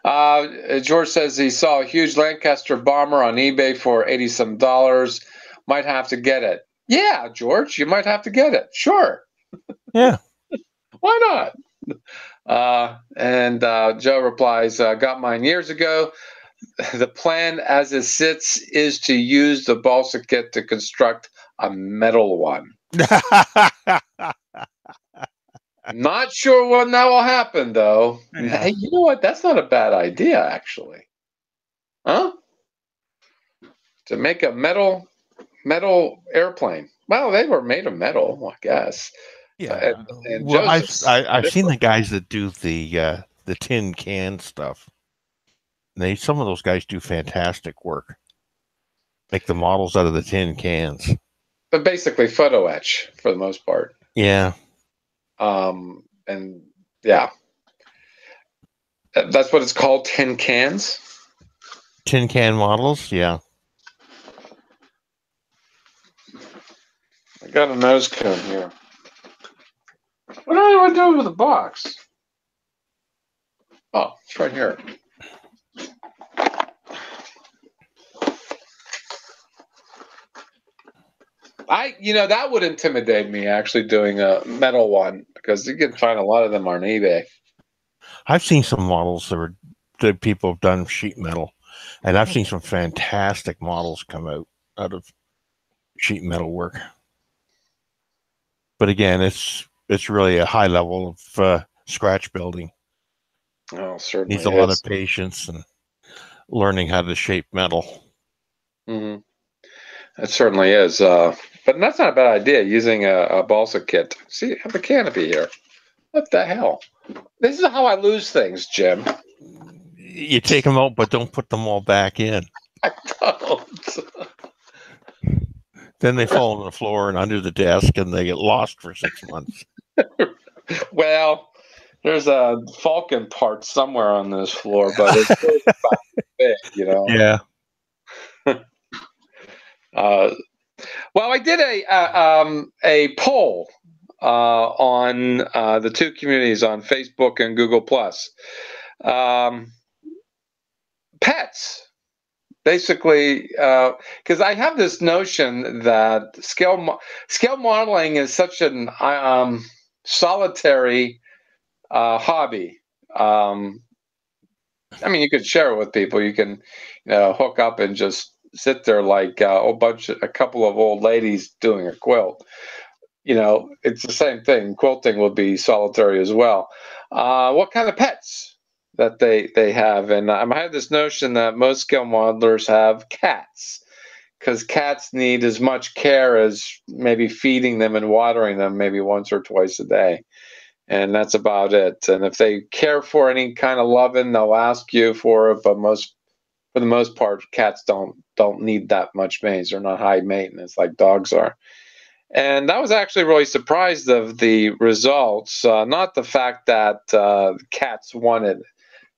George says he saw a huge Lancaster bomber on eBay for $80 some. Might have to get it. Yeah, George, you might have to get it. Sure. Yeah. Why not? And Joe replies, got mine years ago. The plan as it sits is to use the balsa kit to construct a metal one. Not sure when that will happen, though. Yeah. Hey, you know what? That's not a bad idea, actually. Huh? To make a metal airplane. Well, they were made of metal, I guess. Yeah. And Well, Joseph's I've seen different. the guys that do the tin can stuff. Some of those guys do fantastic work. Make the models out of the tin cans. But basically photo etch for the most part. Yeah. And yeah, that's what it's called, tin cans. Tin can models. Yeah. I got a nose cone here. What do I do with the box? Oh, it's right here. That would intimidate me, actually doing a metal one, because you can find a lot of them on eBay. I've seen some models that people have done sheet metal, and I've seen some fantastic models come out of sheet metal work. But again, it's really a high level of scratch building. Oh, certainly Needs a lot is. of patience and learning how to shape metal. Mm-hmm. It certainly is. But that's not a bad idea, using a balsa kit. See, I have a canopy here. What the hell? This is how I lose things, Jim. You take them out, but don't put them all back in. I don't. Then they fall on the floor and under the desk, and they get lost for 6 months. Well, there's a Falcon part somewhere on this floor, but it's really about big, Yeah. Well, I did a poll on the two communities on Facebook and Google Plus. Pets. Basically, because I have this notion that scale modeling is such an solitary hobby. I mean, you could share it with people. You can, hook up and just sit there like a couple of old ladies doing a quilt. It's the same thing. Quilting will be solitary as well. What kind of pets that they have? And I have this notion that most scale modelers have cats, because cats need as much care as maybe feeding them and watering them maybe once or twice a day. And that's about it. And if they care for any kind of loving, they'll ask you for it. But for the most part, cats don't need that much maintenance. They're not high maintenance like dogs are. And I was actually really surprised of the results. Not the fact that cats won it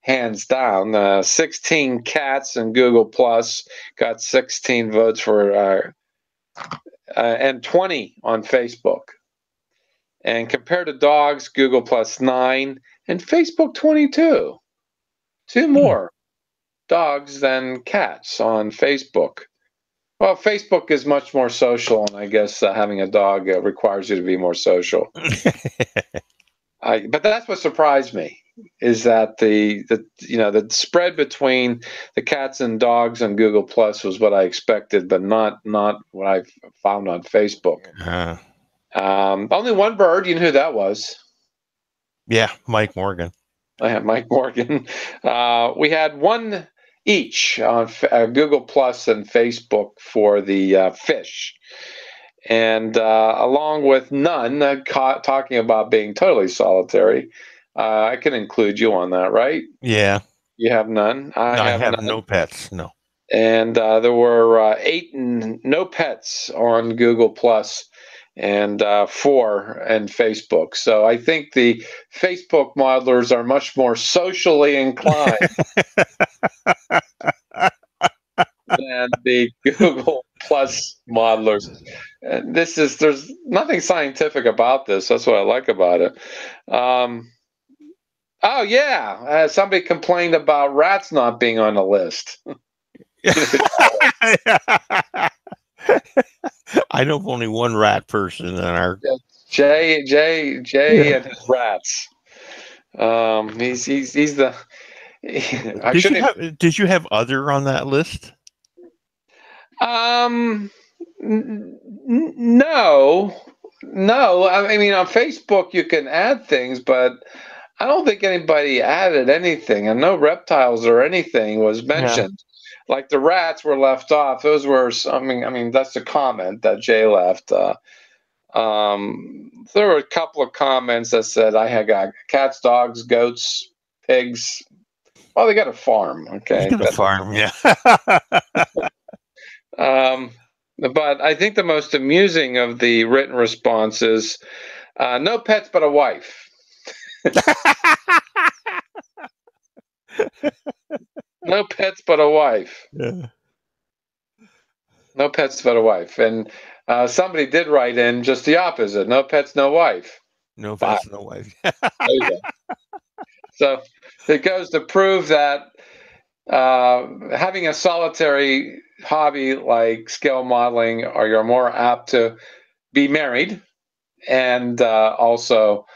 hands down. 16 cats in Google Plus got 16 votes for, and 20 on Facebook. And compared to dogs, Google Plus 9 and Facebook 22. Two more dogs than cats on Facebook. Well, Facebook is much more social, and I guess having a dog requires you to be more social. But that's what surprised me, is that the spread between the cats and dogs on Google Plus was what I expected, but not what I found on Facebook. Only one bird. You know who that was? Yeah, Mike Morgan. I had Mike Morgan. We had one each on Google Plus and Facebook for the fish. And along with none, talking about being totally solitary, I can include you on that, right? Yeah. You have none. I have none. no pets. No. And there were 8 no pets on Google Plus, and 4 and Facebook. So I think the Facebook modelers are much more socially inclined than the Google Plus modelers. And there's nothing scientific about this. That's what I like about it. Oh yeah, somebody complained about rats not being on the list. I know of only one rat person in our Jay and his rats. He's the. Did you have other on that list? No. I mean, on Facebook you can add things, but I don't think anybody added anything, and no reptiles or anything was mentioned. Yeah. Like the rats were left off. Those were. I mean, that's a comment that Jay left. There were a couple of comments that said I had got cats, dogs, goats, pigs. Well, they got a farm. Okay, they got a farm. Yeah. But I think the most amusing of the written responses, no pets but a wife. No pets but a wife. Yeah. No pets but a wife. And somebody did write in just the opposite. No pets, no wife. No pets, no wife. There you go. So it goes to prove that having a solitary hobby like scale modeling, or you're more apt to be married and also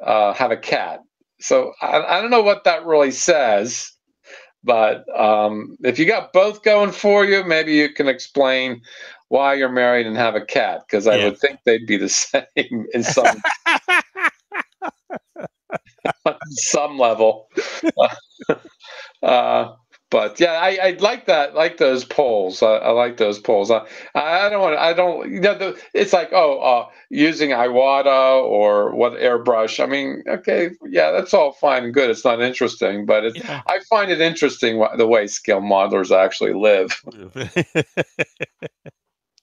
have a cat. So I don't know what that really says, but if you got both going for you, maybe you can explain why you're married and have a cat, because I would think they'd be the same in some some level. But yeah, I like that. Like those polls. I like those polls. I don't. You know, it's like using Iwata or what airbrush. I mean, okay, yeah, that's all fine and good. It's not interesting, but I find it interesting the way scale modelers actually live.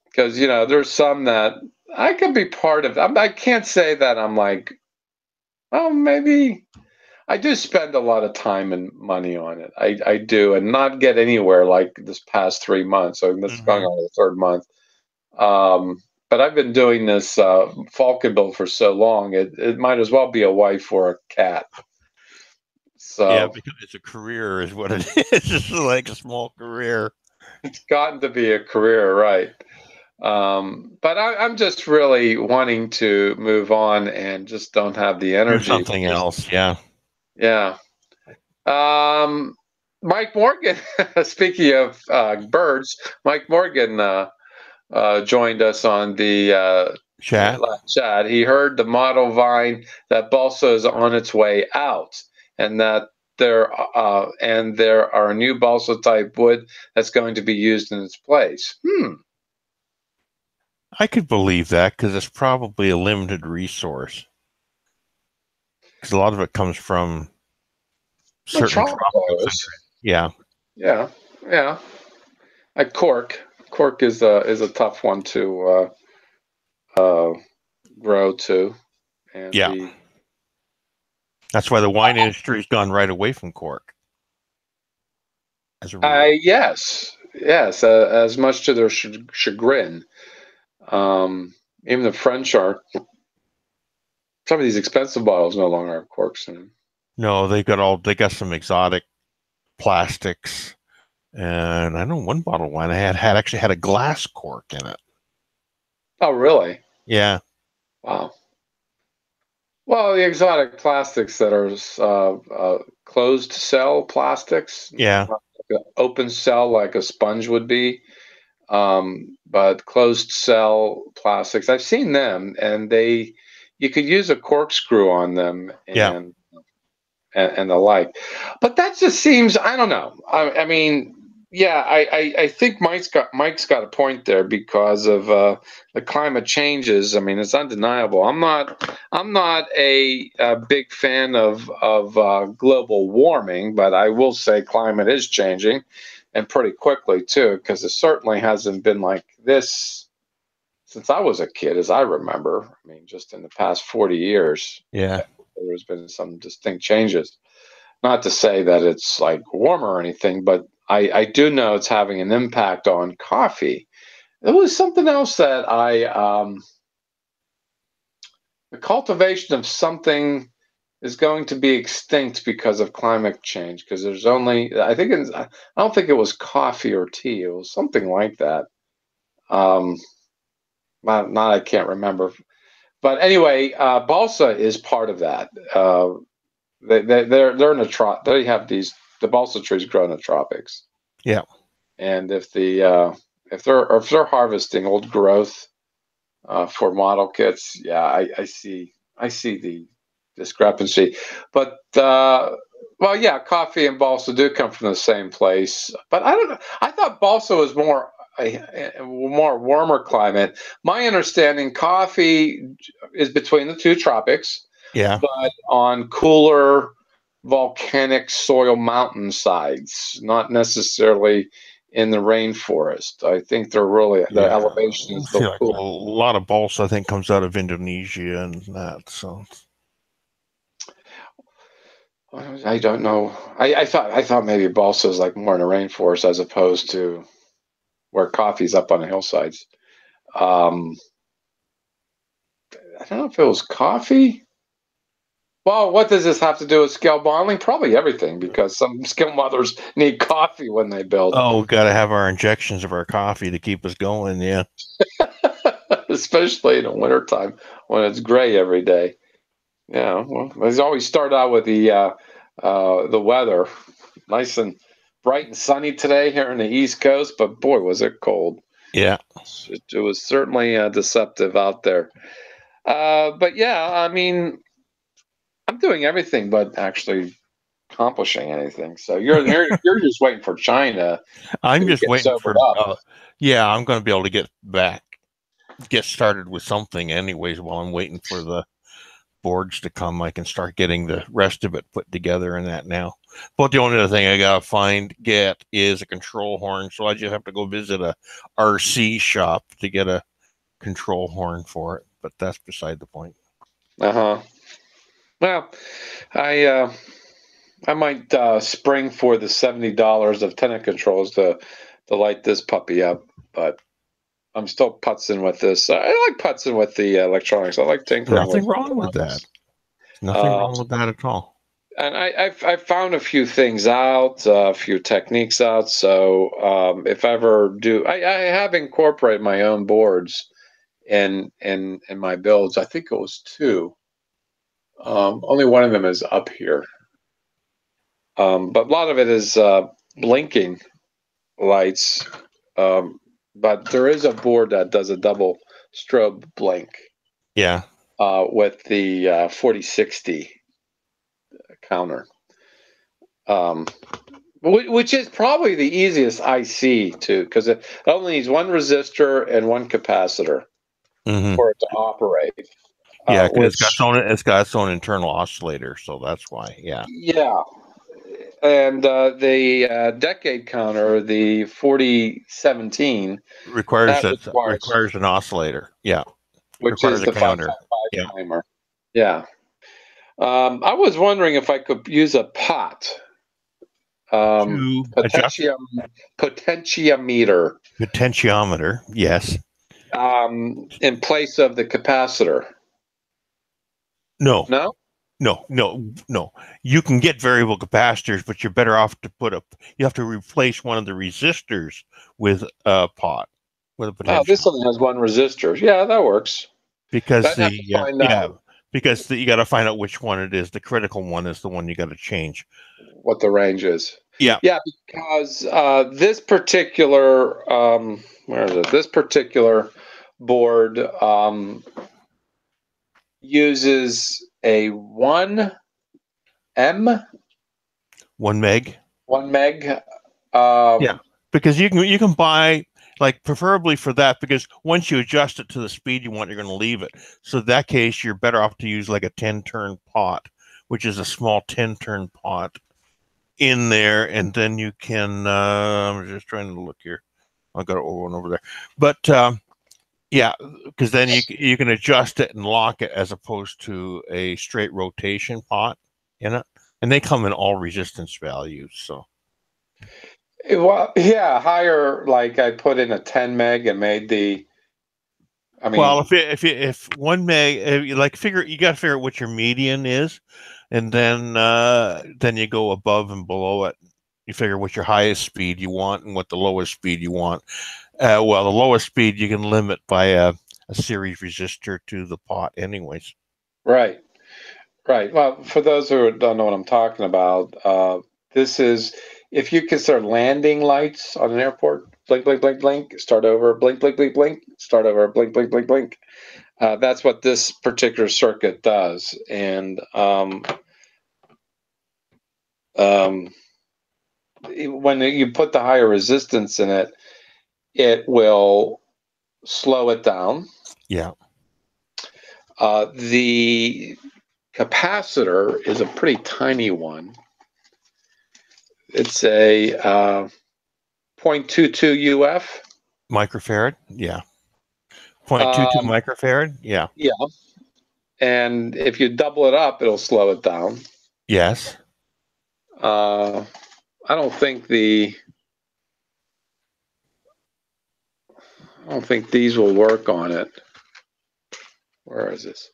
Because there's some that I could be part of. I can't say that I'm like, well, maybe. I do spend a lot of time and money on it. I do, and not get anywhere like this past 3 months. So this is going on the 3rd month. But I've been doing this Falconville for so long, it might as well be a wife or a cat. So yeah, because it's a career, is what it is. It's just like a small career. It's gotten to be a career, right? But I'm just really wanting to move on and just don't have the energy. Do something else, yeah. Yeah. Mike Morgan, speaking of birds, Mike Morgan joined us on the chat. He heard the model vine that balsa is on its way out, and that there are new balsa type wood that's going to be used in its place. I could believe that, because it's probably a limited resource. Because a lot of it comes from certain tropical countries. Yeah. Like cork is a tough one to grow too, and Yeah. That's why the wine industry's gone right away from cork. As a rule. Yes, as much to their chagrin. Even the French are. Some of these expensive bottles no longer have corks in them. No, they got some exotic plastics, and I know one bottle of wine I had actually had a glass cork in it. Oh, really? Yeah. Wow. Well, the exotic plastics that are closed cell plastics, Yeah. not like an open cell like a sponge would be, but closed cell plastics. I've seen them, and you could use a corkscrew on them, Yeah. and the like. But that just seems, I don't know. I mean, yeah, I think Mike's got a point there because of the climate changes. I mean, it's undeniable. I'm not a big fan of global warming, but I will say climate is changing, and pretty quickly too, because it certainly hasn't been like this since I was a kid, as I remember. I mean, just in the past 40 years. Yeah. There's been some distinct changes. Not to say that it's like warmer or anything, but I do know it's having an impact on coffee. There was something else that the cultivation of something is going to be extinct because of climate change. Because there's only, I don't think it was coffee or tea. It was something like that. Um, not I can't remember. But anyway, balsa is part of that. They're in they have the balsa trees grow in the tropics. Yeah. And if they're harvesting old growth for model kits, yeah, I see the discrepancy. But well, yeah, coffee and balsa do come from the same place. But I don't know. I thought balsa was a more warmer climate. My understanding, coffee is between the two tropics, Yeah. but on cooler volcanic soil mountainsides, not necessarily in the rainforest. I think they're really the Yeah. elevation I is feel the like a cool. lot of balsa, I think, comes out of Indonesia and that. So I don't know. I thought maybe balsa is like more in the rainforest as opposed to where coffee's up on the hillsides. Um, I don't know if it was coffee. Well, what does this have to do with scale modeling? Probably everything, because some scale modelers need coffee when they build. oh, gotta have our injections of our coffee to keep us going. Yeah. Especially in the wintertime when it's gray every day. Yeah, well, they always start out with the weather. Nice and bright and sunny today here in the East Coast, but boy, was it cold. Yeah. It was certainly deceptive out there. But yeah, I mean, I'm doing everything but actually accomplishing anything. So you're just waiting for China I'm to just get waiting sobered for up. yeah, I'm gonna be able to get started with something anyways while I'm waiting for the boards to come. I can start getting the rest of it put together and that now. But the only other thing I gotta get is a control horn. So I just have to go visit a RC shop to get a control horn for it. But that's beside the point. Uh-huh. Well, I I might spring for the $70 of tenant controls to light this puppy up, but I'm still putzing with this. I like putzing with the electronics. I like tinkering with Nothing wrong with that. Nothing uh, wrong with that at all. and I've found a few things out, a few techniques out. So if I ever do, I have incorporated my own boards in my builds. I think it was two. Only one of them is up here, but a lot of it is blinking lights. Um, but there is a board that does a double strobe blink Yeah. with the 4060 counter, um, which is probably the easiest IC to, because it only needs one resistor and one capacitor Mm-hmm. for it to operate. Yeah, because Which, it's got its own internal oscillator, so that's why. Yeah. yeah. And the decade counter, the 4017, Requires that requires, requires an oscillator. Yeah. which is the counter. 555 timer. Yeah. I was wondering if I could use a pot. To adjust Potentiometer. potentiometer, yes. In place of the capacitor. No. No? No. You can get variable capacitors, but you're better off to you have to replace one of the resistors with a pot, with a potential. Oh, this only has one resistor. Yeah, that works. Because you got to find out which one it is. The critical one is the one you got to change. What the range is. Yeah. Yeah, because this particular where is it? This particular board uses a 1 meg. 1 meg. Yeah, because you can buy, like, preferably for that, because once you adjust it to the speed you want, you're going to leave it. So in that case, you're better off to use like a 10-turn pot, which is a small 10-turn pot in there, and then you can. I'm just trying to look here. I got one over there, but yeah, because then you can adjust it and lock it as opposed to a straight rotation pot in it, and they come in all resistance values. So. Well, yeah, higher. Like I put in a 10 meg and made the. I mean, well, if 1 meg, you got to figure out what your median is, and then you go above and below it. You figure what your highest speed you want and what the lowest speed you want. Well, the lowest speed you can limit by a series resistor to the pot, anyways. Right. Well, for those who don't know what I'm talking about, this is if you consider landing lights on an airport. Blink, blink, blink, blink. Start over. Blink, blink, blink, blink. Start over. Blink, blink, blink, blink. That's what this particular circuit does, and when you put the higher resistance in it, it will slow it down. Yeah. The capacitor is a pretty tiny one. It's a 0.22 UF. Microfarad? Yeah. 0.22 microfarad? Yeah. Yeah. And if you double it up, it'll slow it down. Yes. I don't think these will work on it. Where is this?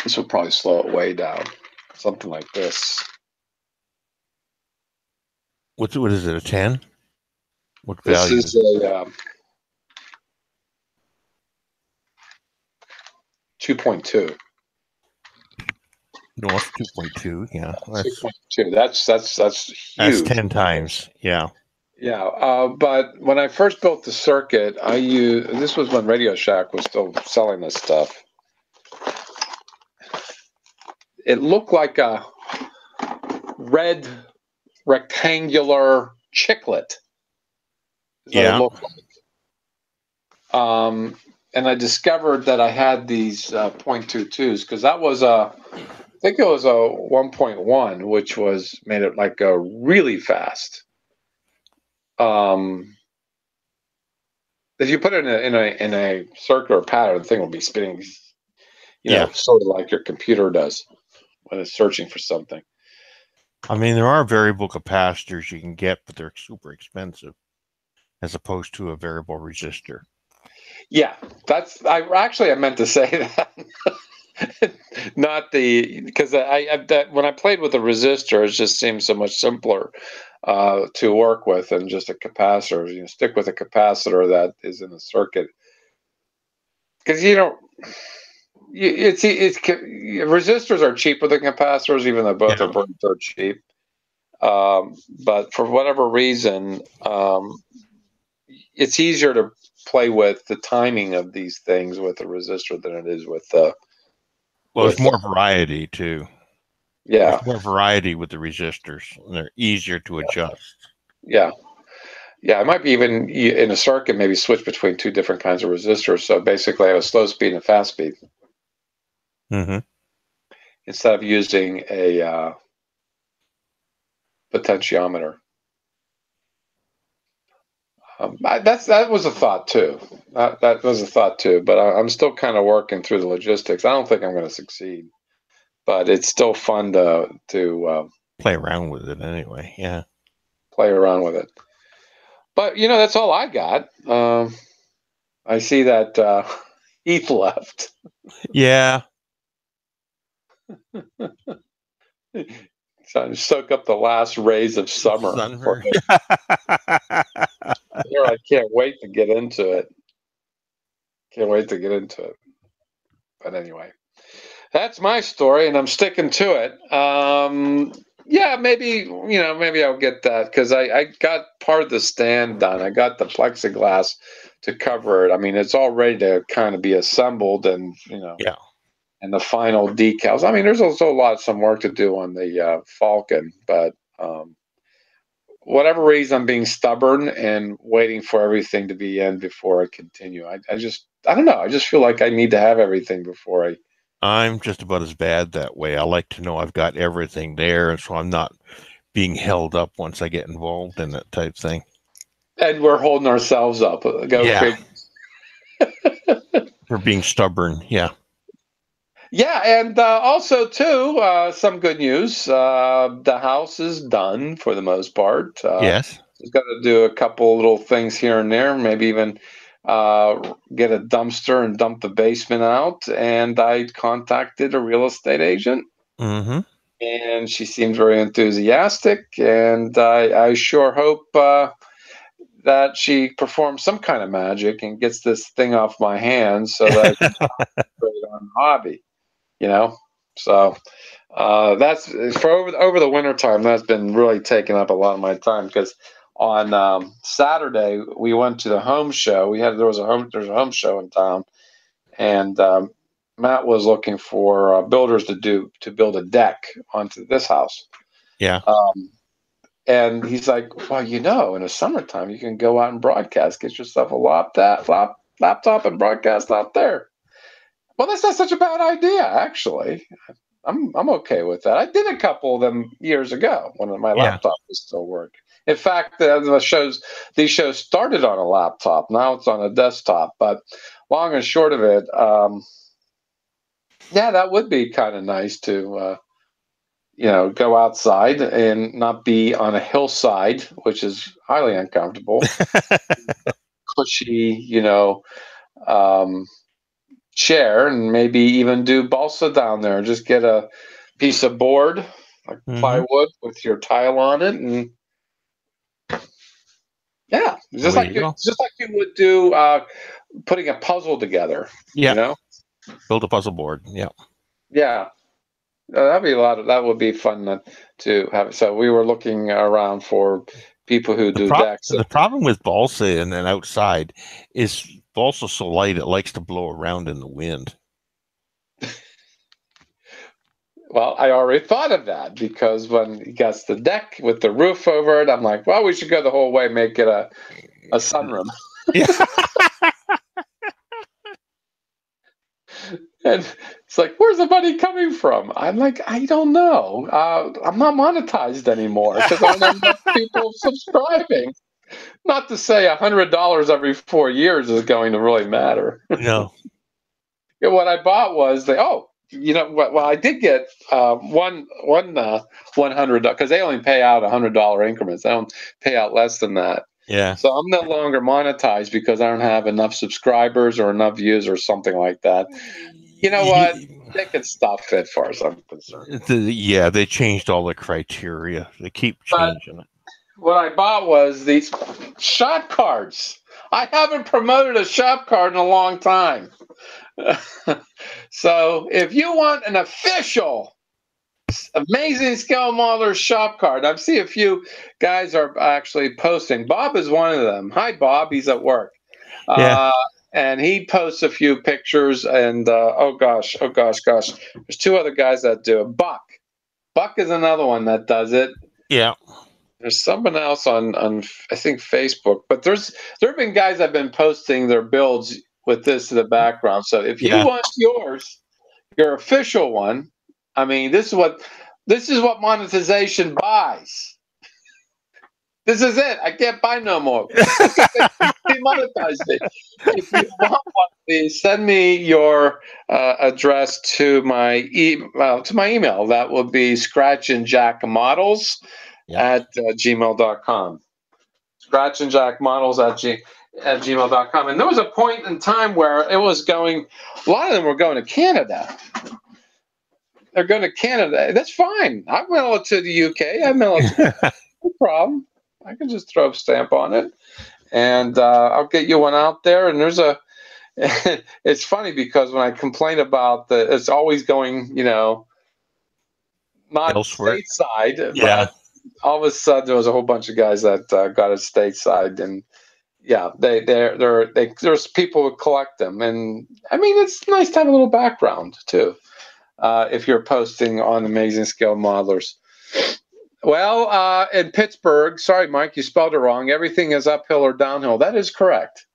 This will probably slow it way down. Something like this. What is it, a 10? What This value? is a 2.2. No, it's 2.2. Yeah. 2.2. That's huge. That's 10 times. Yeah. Yeah, but when I first built the circuit, this was when Radio Shack was still selling this stuff. It looked like a red rectangular chiclet. Yeah. It looked like. And I discovered that I had these 0.22s because that was I think it was a 1.1, which made it like a really fast. If you put it in a circular pattern, the thing will be spinning, sort of like your computer does when it's searching for something. I mean, there are variable capacitors you can get, but they're super expensive as opposed to a variable resistor. Yeah, I meant to say that. Not because when I played with the resistor, it just seemed so much simpler to work with than just a capacitor. Stick with a capacitor that is in the circuit because resistors are cheaper than capacitors, even though both are pretty dirt cheap. But for whatever reason, it's easier to play with the timing of these things with a resistor than it is with the. Well, there's more variety too. Yeah, there's more variety with the resistors, and they're easier to adjust. Yeah, it might be even in a circuit, maybe switch between two different kinds of resistors. So basically, I have a slow speed and a fast speed. Mm-hmm. Instead of using a potentiometer. That was a thought too. That was a thought too. But I'm still kind of working through the logistics. I don't think I'm going to succeed, but it's still fun to Play around with it anyway. Yeah. play around with it. But that's all I got. I see that Heath left. Yeah. Trying to soak up the last rays of summer. Here, I can't wait to get into it. Can't wait to get into it. But anyway, that's my story, and I'm sticking to it. Yeah, maybe I'll get that because I got part of the stand done. I got the plexiglass to cover it. I mean, it's all ready to kind of be assembled, and Yeah. and the final decals. I mean, there's also some work to do on the Falcon, but whatever reason, I'm being stubborn and waiting for everything to be in before I continue. I don't know. I just feel like I need to have everything before I. I'm just about as bad that way. I like to know I've got everything there, and so I'm not being held up once I get involved in that type thing. And we're holding ourselves up. Yeah. For being stubborn. Yeah. Yeah, and also too, some good news. The house is done for the most part. Yes. Just got to do a couple little things here and there. Maybe even get a dumpster and dump the basement out. And I contacted a real estate agent. Mm-hmm. And she seemed very enthusiastic. And I sure hope that she performs some kind of magic and gets this thing off my hands so that I can concentrate on the hobby. So that's for over the winter time. That's been really taking up a lot of my time because on Saturday we went to the home show. There's a home show in town, and Matt was looking for builders to build a deck onto this house. Yeah. And he's like, well, in the summertime you can go out and broadcast, get yourself a laptop and broadcast out there. Well, that's not such a bad idea, actually. I'm okay with that. I did a couple of them years ago when my laptop was still working. In fact, these shows started on a laptop. Now it's on a desktop. But long and short of it, yeah, that would be kind of nice to go outside and not be on a hillside, which is highly uncomfortable. Cushy, chair, and maybe even do balsa down there. Just get a piece of board, like plywood, with your tile on it, and yeah, just like you would do putting a puzzle together. Yeah. Build a puzzle board. Yeah. Yeah. That would be fun to have. So we were looking around for people who do decks. The problem with balsa and then outside is balsa so light it likes to blow around in the wind. Well, I already thought of that because when he gets the deck with the roof over it, I'm like, well, we should go the whole way, make it a sunroom. Yeah. And it's like, where's the money coming from? I'm like, I don't know. I'm not monetized anymore because I don't have enough people subscribing. Not to say $100 every 4 years is going to really matter. No. What I bought was well, I did get one $100 because they only pay out $100 increments. They don't pay out less than that. Yeah. So I'm no longer monetized because I don't have enough subscribers or enough views or something like that. You know what? They can stop it as far as I'm concerned. Yeah, they changed all the criteria. They keep changing it. What I bought was these shop cards. I haven't promoted a shop card in a long time. So if you want an official Amazing Scale Modeler shop card, I've seen a few guys are actually posting. Bob is one of them. Hi, Bob. He's at work. Yeah. And he posts a few pictures. And oh gosh. There's two other guys that do it. Buck is another one that does it. Yeah. There's someone else on I think Facebook, but there have been guys that have been posting their builds with this in the background. So if you want your official one, I mean, this is what monetization buys. This is it. I can't buy no more. Demonetized me. If you want one of these, send me your address to my email. That will be scratchandjackmodels at gmail.com. Scratchandjackmodels at gmail.com. And there was a point in time where it was going, a lot of them were going to Canada. They're going to Canada. That's fine. I mail it to the UK. I mail it to no problem. I can just throw a stamp on it, and I'll get you one out there. And there's a, it's funny because when I complain about it's always going, not elsewhere, stateside, but all of a sudden there was a whole bunch of guys that got it stateside, and yeah, there's people who collect them, and I mean it's nice to have a little background too, if you're posting on Amazing Scale Modelers. Well, in Pittsburgh, sorry, Mike, you spelled it wrong. Everything is uphill or downhill. That is correct.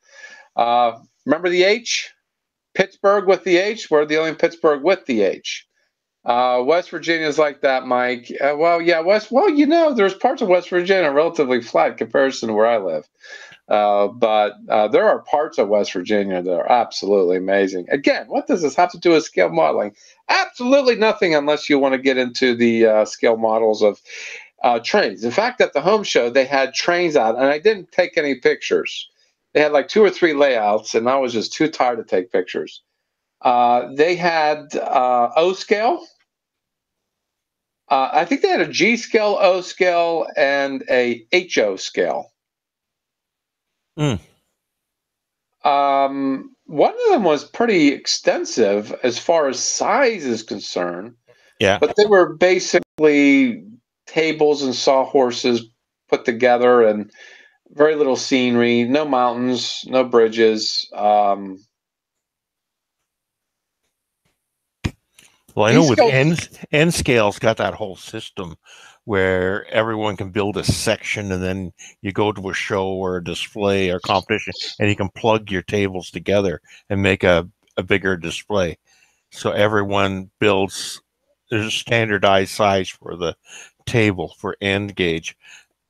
Remember the H? Pittsburgh with the H? We're the only Pittsburgh with the H. West Virginia is like that, Mike. There's parts of West Virginia relatively flat in comparison to where I live. But there are parts of West Virginia that are absolutely amazing. Again, what does this have to do with scale modeling? Absolutely nothing unless you want to get into the scale models of trains. In fact, at the home show, they had trains out, and I didn't take any pictures. They had like 2 or 3 layouts, and I was just too tired to take pictures. They had O scale. I think they had a G scale, O scale, and a HO scale. One of them was pretty extensive as far as size is concerned. Yeah. But they were basically tables and sawhorses put together and very little scenery, no mountains, no bridges. Well, I know with N Scale's got that whole system where everyone can build a section, and then you go to a show or a display or competition, and you can plug your tables together and make a bigger display. So everyone builds, there's a standardized size for the table for end gauge,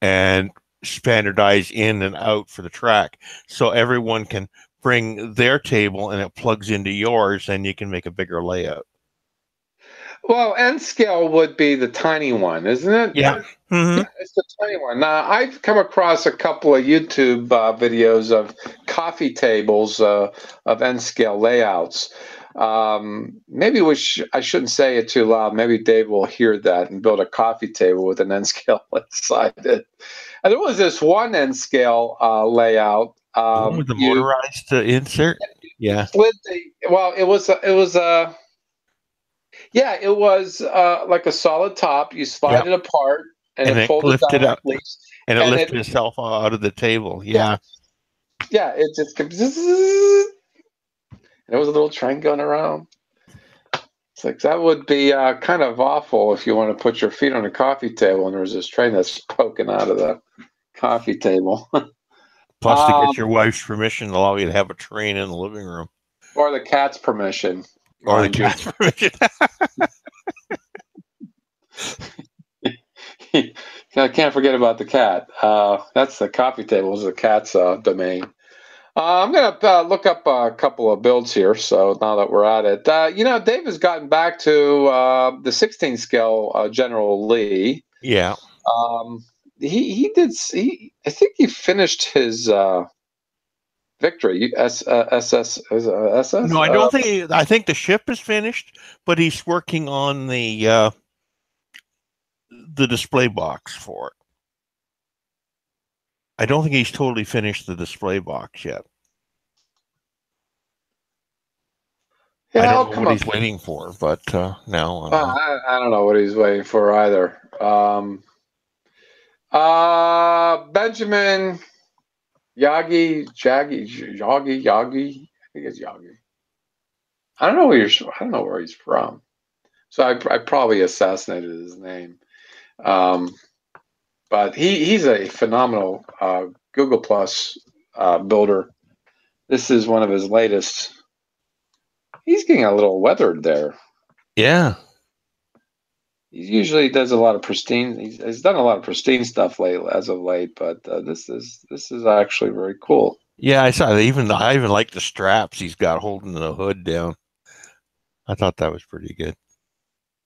and standardized in and out for the track. So everyone can bring their table and it plugs into yours, and you can make a bigger layout. Well, N scale would be the tiny one, isn't it? Yeah. Mm-hmm. Yeah, it's the tiny one. Now, I've come across a couple of YouTube videos of coffee tables of N scale layouts. Maybe I shouldn't say it too loud. Maybe Dave will hear that and build a coffee table with an N scale inside it. And there was this one N scale layout. With the motorized insert. Yeah. It was like a solid top. You slide it apart, and it folded lifted down up, and it lifted itself out of the table. Yeah. Yeah, it just comes. There was a little train going around. It's like that would be kind of awful if you want to put your feet on a coffee table and there's this train that's poking out of the coffee table. Plus, to get your wife's permission, allow you to have a train in the living room, or the cat's permission. Or the cat's permission. I can't forget about the cat. That's the coffee table. Is the cat's domain. I'm going to look up a couple of builds here. So now that we're at it, Dave has gotten back to the 16 scale General Lee. Yeah. He did. I think he finished his victory. SS. No, I don't think. I think the ship is finished, but he's working on the display box for it. I don't think he's totally finished the display box yet. Yeah, I don't know what he's waiting for, but now I don't know what he's waiting for either. Benjamin Yagi. I think it's Yagi. I don't know where he's from. So I probably assassinated his name. But he's a phenomenal Google Plus builder. This is one of his latest. He's getting a little weathered there. Yeah. He usually does a lot of pristine. He's done a lot of pristine stuff as of late, but this is actually very cool. Yeah, I saw that. I even like the straps he's got holding the hood down. I thought that was pretty good.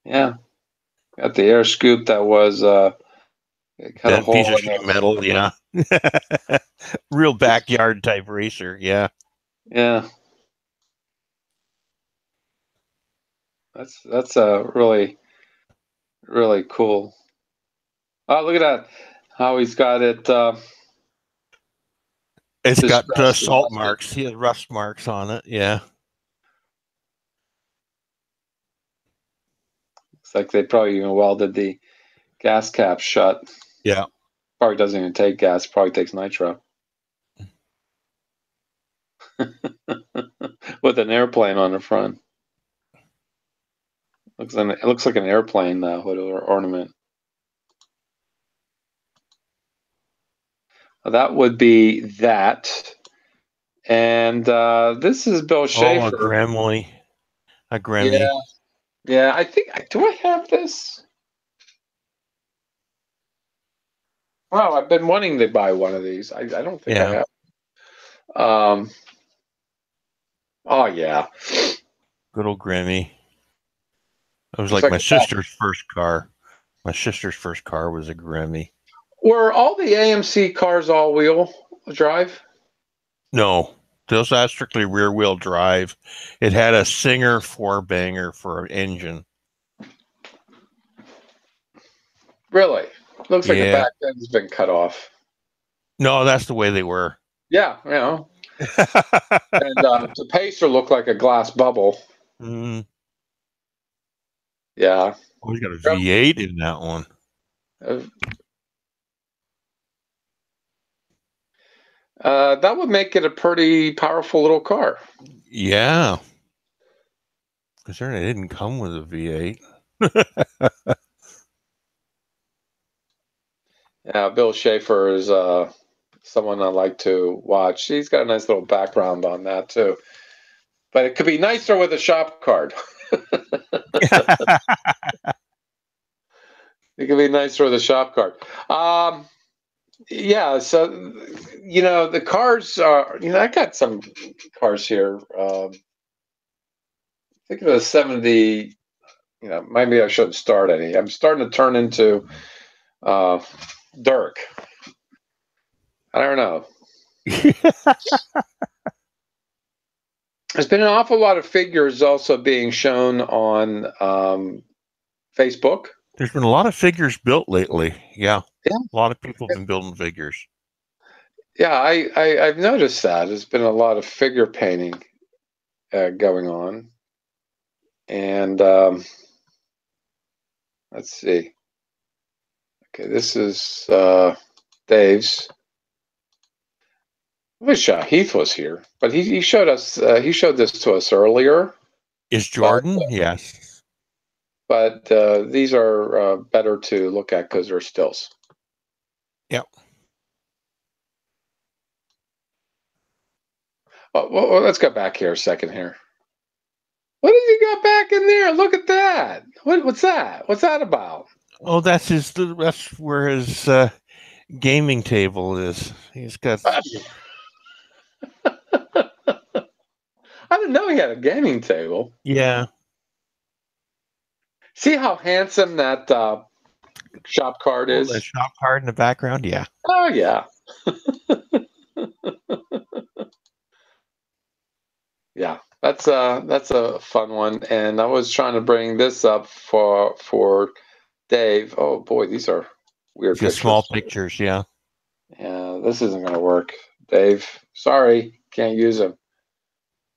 Yeah, got the air scoop that was cut a Bent piece hole of in sheet it. metal, yeah. Real backyard type racer, yeah. Yeah, that's a really cool. Oh, look at that! How he's got it. It's got Distressed salt rusted. marks. He has rust marks on it, yeah. It's like they probably even welded the gas cap shut. Yeah. Probably doesn't even take gas. Probably takes nitro. With an airplane on the front. It looks like an airplane hood or ornament. That would be that. And this is Bill Schaefer. Oh, a Gremley. A Gremmy. Yeah. Yeah, I think. Do I have this? Wow, I've been wanting to buy one of these. I don't think I have. Oh, yeah. Good old Grammy. It was Looks like my a sister's first car. My sister's first car was a Grammy. Were all the AMC cars all-wheel drive? No, those are strictly rear-wheel drive. It had a Singer 4-banger for an engine. Really? Looks like the Yeah. back end's been cut off. No, that's the way they were. Yeah, you know. And the Pacer looked like a glass bubble. Mm. Yeah. Oh, we got a V8 in that one. That would make it a pretty powerful little car. Yeah. Because it didn't come with a V8. Yeah, Bill Schaefer is someone I like to watch. He's got a nice little background on that too. But it could be nicer with a shop card. It could be nicer with a shop card. Yeah, so the cars are. I got some cars here. Think of a 70. Maybe I shouldn't start any. I'm starting to turn into Dirk. I don't know. There's been an awful lot of figures also being shown on Facebook. There's been a lot of figures built lately. Yeah. A lot of people have been building figures. Yeah, I've noticed that. There's been a lot of figure painting going on. And let's see. Okay, this is Dave's. I wish Heath was here, but he showed us. He showed this to us earlier. Is Jordan? Yes. But these are better to look at because they're stills. Yep. Well, let's go back here a second here. What did you got back in there? Look at that. What's that? What's that about? Oh, that's where his gaming table is. He's got. I didn't know he had a gaming table. Yeah. See how handsome that shop card is? The shop card in the background, yeah. Oh, yeah. Yeah, that's a fun one. And I was trying to bring this up for Dave. Oh, boy, these are weird pictures. Small pictures, yeah. Yeah, this isn't going to work, Dave. Sorry, can't use them.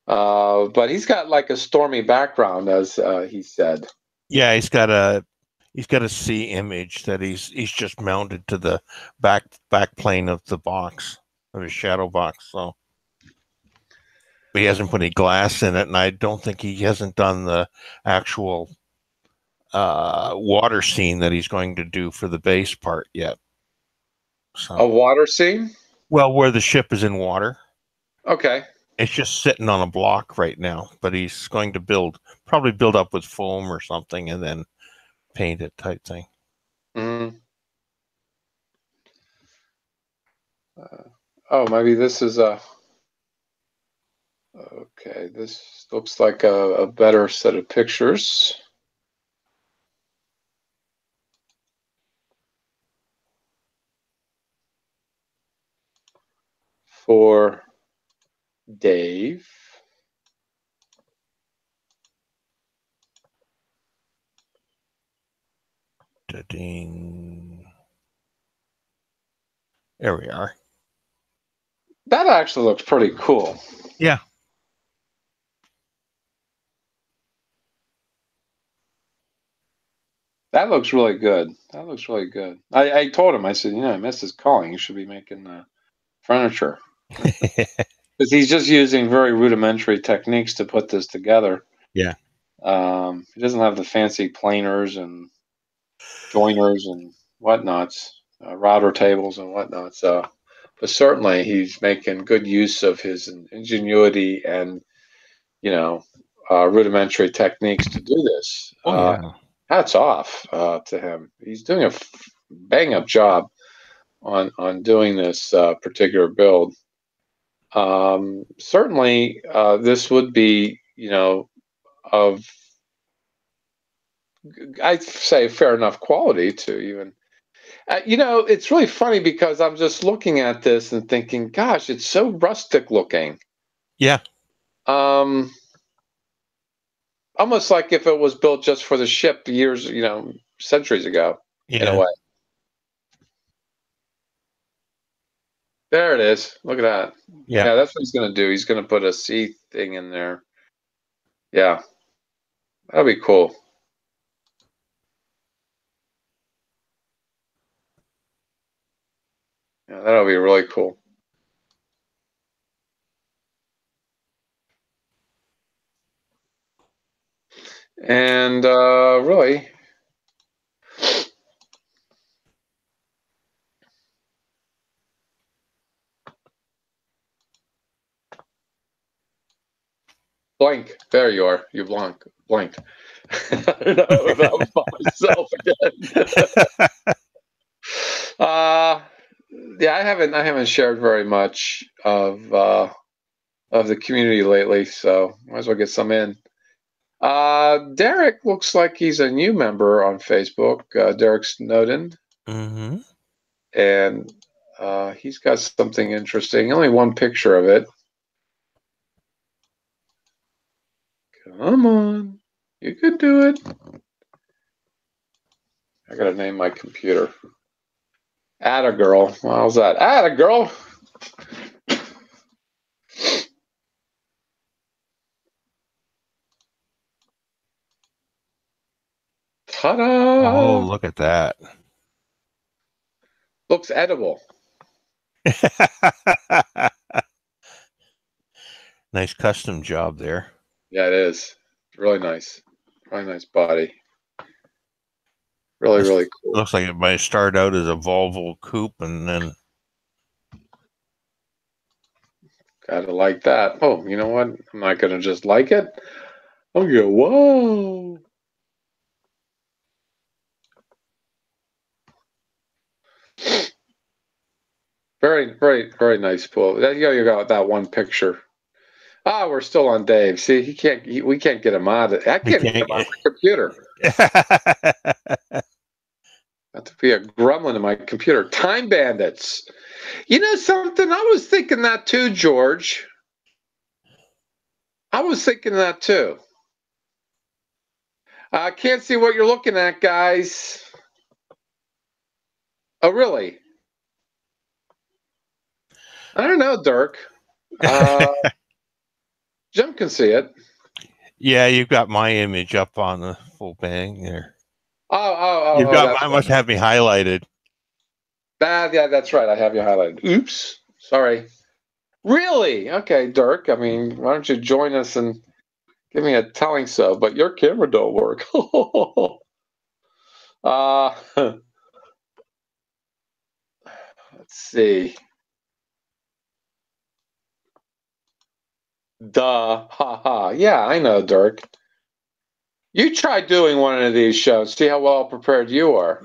But he's got like a stormy background, as he said. Yeah, he's got a C image that he's just mounted to the back plane of the box, of his shadow box. So but he hasn't put any glass in it, and I don't think he hasn't done the actual water scene that he's going to do for the base part yet. So, a water scene? Well, where the ship is in water. Okay. It's just sitting on a block right now, but he's going to probably build up with foam or something, and then paint it type thing. Mm-hmm. Oh, maybe this is a. Okay, this looks like a better set of pictures. For Dave. Da-ding. There we are. That actually looks pretty cool. Yeah. That looks really good. That looks really good. I told him, I said, I missed his calling. You should be making furniture. Because he's just using very rudimentary techniques to put this together. Yeah. He doesn't have the fancy planers and joiners and whatnots, router tables and whatnot. So, but certainly he's making good use of his ingenuity and, rudimentary techniques to do this. Oh, yeah. Hats off to him. He's doing a bang up job on doing this particular build. Certainly, this would be, of, I'd say, fair enough quality to even. It's really funny because I'm just looking at this and thinking, gosh, it's so rustic looking. Yeah. Almost like if it was built just for the ship years, centuries ago, in a way. There it is. Look at that. Yeah, that's what he's going to do. He's going to put a sea thing in there. Yeah. That'll be cool. Yeah, that'll be really cool. And really, blank. There you are. You blanked. I don't know if I was by myself again. Yeah, I haven't shared very much of the community lately, so might as well get some in. Derek looks like he's a new member on Facebook. Derek Snowden. Mm-hmm. And he's got something interesting. Only one picture of it. Come on. You can do it. I gotta name my computer. Atta girl. How's that? Atta girl. Ta-da! Oh, look at that. Looks edible. Nice custom job there. Yeah, it is. Really nice. Really nice body. Really, really cool. Looks like it might start out as a Volvo coupe and then. Gotta like that. Oh, you know what? I'm not gonna just like it. I'm gonna go, whoa. Very, very, very nice pool. You got that one picture. We're still on Dave. See, we can't get him out of. I can't get him on my computer. Have to be a gremlin in my computer. Time bandits. You know something? I was thinking that too, George. I was thinking that too. I can't see what you're looking at, guys. Oh, really? I don't know, Dirk. Jim can see it. Yeah, you've got my image up on the full bang there. You've got. I must have me highlighted. Yeah, that's right. I have you highlighted. Oops, sorry. Really? Okay, Dirk. I mean, why don't you join us and give me a telling so? But your camera don't work. Let's see. Duh. Ha ha. Yeah, I know, Dirk. You try doing one of these shows. See how well prepared you are.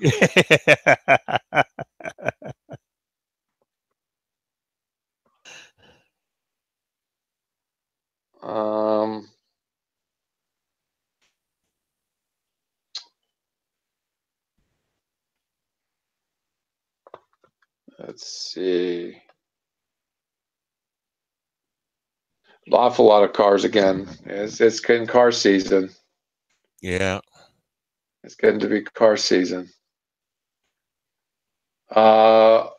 Let's see. Awful lot of cars again. It's getting car season. Yeah. It's getting to be car season. Ogie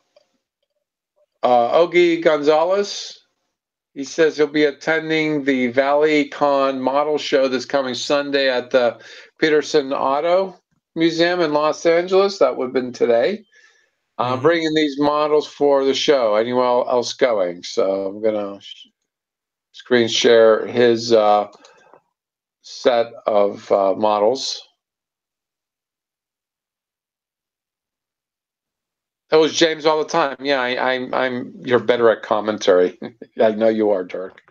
Gonzalez, he says he'll be attending the Valley Con model show this coming Sunday at the Peterson Auto Museum in Los Angeles. That would have been today. I'm bringing these models for the show. Anyone else going? So I'm going to screen share his set of models. That was James all the time. Yeah, I'm. You're better at commentary. I know you are, Dirk.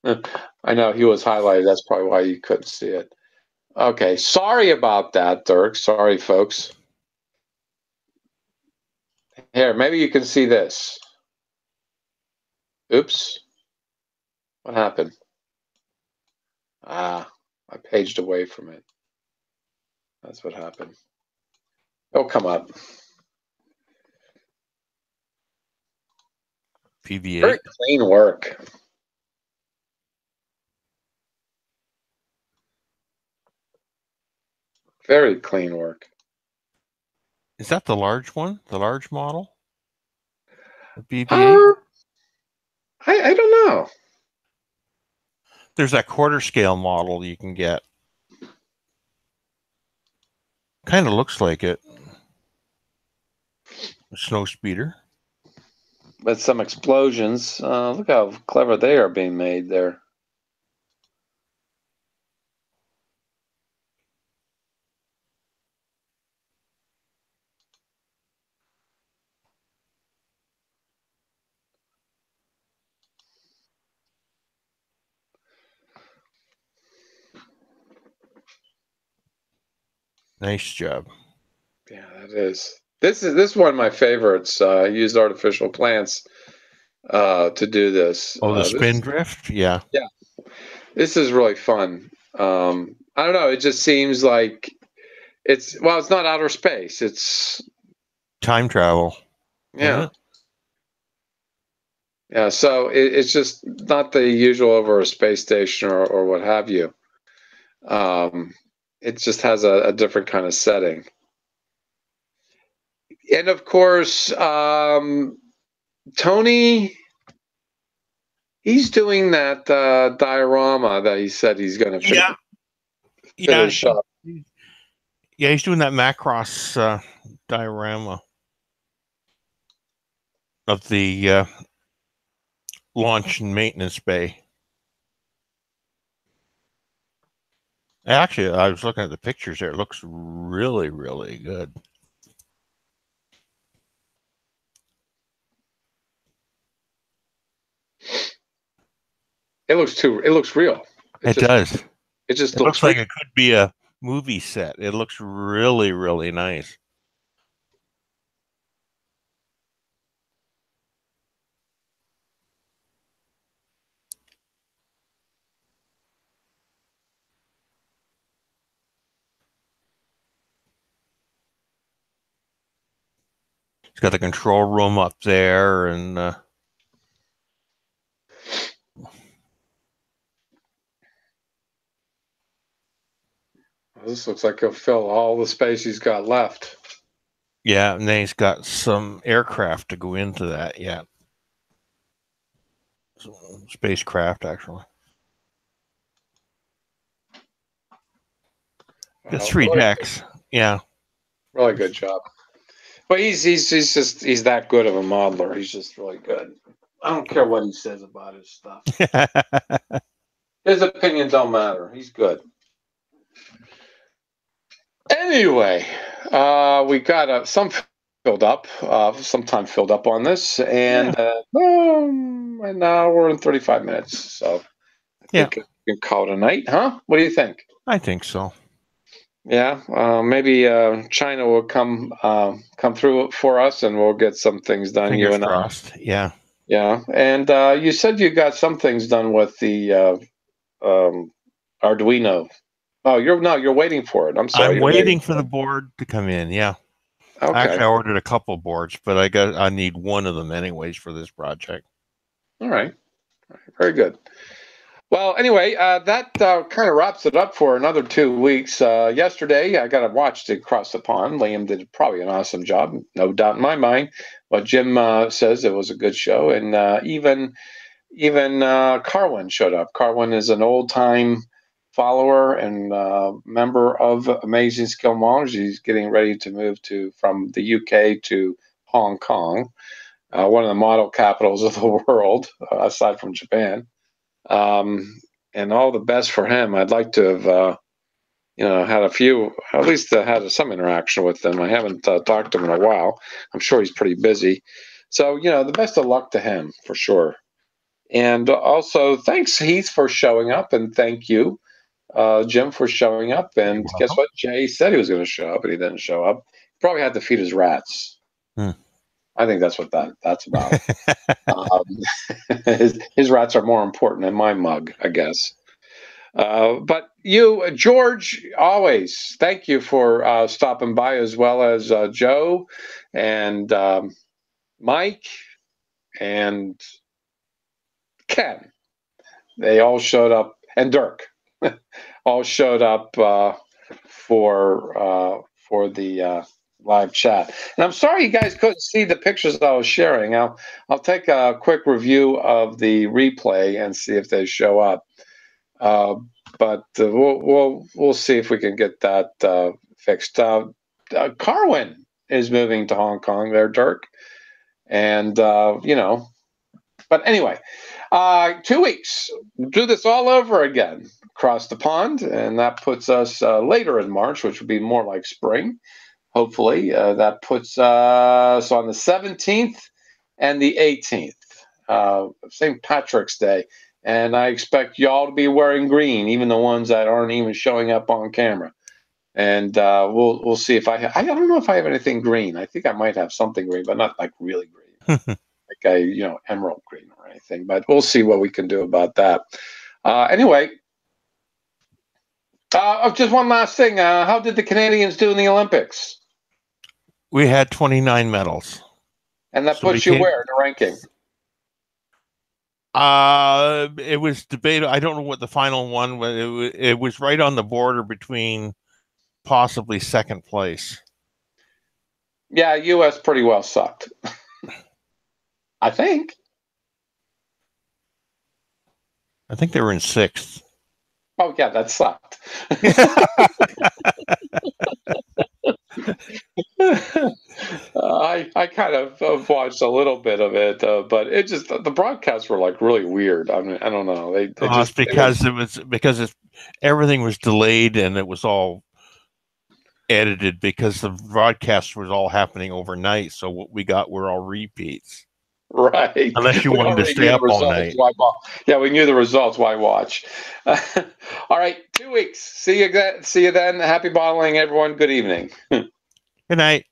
I know he was highlighted. That's probably why you couldn't see it. Okay, sorry about that, Dirk. Sorry, folks. Here, maybe you can see this. Oops. What happened? I paged away from it. That's what happened. Oh, come up. PV8. Very clean work. Very clean work. Is that the large one? The large model? The BB-8? I don't know. There's that quarter scale model you can get. Kind of looks like it. A snow speeder. But some explosions. Look how clever they are being made there. Nice job. Yeah, that is. This is one of my favorites. I used artificial plants to do this. Oh, the spin drift? Yeah. Yeah. This is really fun. I don't know. It just seems like it's not outer space. It's time travel. Yeah. Yeah. So it's just not the usual over a space station or what have you. It just has a different kind of setting. And of course, Tony, he's doing that diorama that he said he's going to finish up. Yeah, he's doing that Macross diorama of the launch and maintenance bay. Actually, I was looking at the pictures there. It looks really, really good. It looks real. It does. It just looks like it could be a movie set. It looks really, really nice. It's got the control room up there, and this looks like he'll fill all the space he's got left. Yeah, and then he's got some aircraft to go into that. Yeah, spacecraft actually. Got 3 decks. Yeah, really good job. But he's that good of a modeler. He's just really good. I don't care what he says about his stuff. His opinion don't matter. He's good. Anyway, we got some filled up, some time filled up on this, and an hour and 35 minutes. So I think we can call it a night, huh? What do you think? I think so. Yeah, maybe China will come through for us, and we'll get some things done. You Fingers and I. crossed. Yeah. Yeah, and you said you got some things done with the Arduino. Oh, you're waiting for it. I'm sorry. I'm You're waiting for the board to come in. Yeah. Okay. Actually, I ordered a couple boards, but I need one of them anyways for this project. All right. Very good. Well, anyway, that kind of wraps it up for another 2 weeks. Yesterday, I got to watch to cross the pond. Liam did probably an awesome job, no doubt in my mind. But Jim says it was a good show, and even Carwin showed up. Carwin is an old time follower and member of Amazing Skill Models. He's getting ready to move from the UK to Hong Kong, one of the model capitals of the world, aside from Japan. And all the best for him. I'd like to have, had at least had some interaction with him. I haven't talked to him in a while. I'm sure he's pretty busy. So, the best of luck to him for sure. And also, thanks, Heath, for showing up. And thank you, Jim, for showing up. And guess what? Jay said he was going to show up, and he didn't show up. He probably had to feed his rats. I think that's what that's about. His rats are more important than my mug, I guess. But you, George, always thank you for stopping by, as well as Joe and Mike and Ken. They all showed up, and Dirk all showed up for the live chat. And I'm sorry you guys couldn't see the pictures I was sharing. I'll take a quick review of the replay and see if they show up. But we'll see if we can get that fixed. Carwin is moving to Hong Kong there, Dirk, and But anyway, 2 weeks. We'll do this all over again across the pond, and that puts us later in March, which would be more like spring. Hopefully, that puts us on the 17th and the 18th, St. Patrick's Day. And I expect y'all to be wearing green, even the ones that aren't even showing up on camera. And we'll see if I don't know if I have anything green. I think I might have something green, but not like really green, like a emerald green or anything. But we'll see what we can do about that. Anyway, just one last thing. How did the Canadians do in the Olympics? We had 29 medals. And that puts you where in the ranking? It was debated. I don't know what the final one was. It was right on the border between possibly second place. Yeah, U.S. pretty well sucked. I think they were in sixth. Oh yeah, that sucked. I kind of watched a little bit of it, but it just the broadcasts were like really weird. I mean, I don't know. It's because everything was delayed and it was all edited because the broadcast was all happening overnight. So what we got were all repeats. Right. Unless you wanted to stay up all night. Yeah, we knew the results. Why watch? All right, 2 weeks. See you then. Happy bottling, everyone. Good evening. Good night.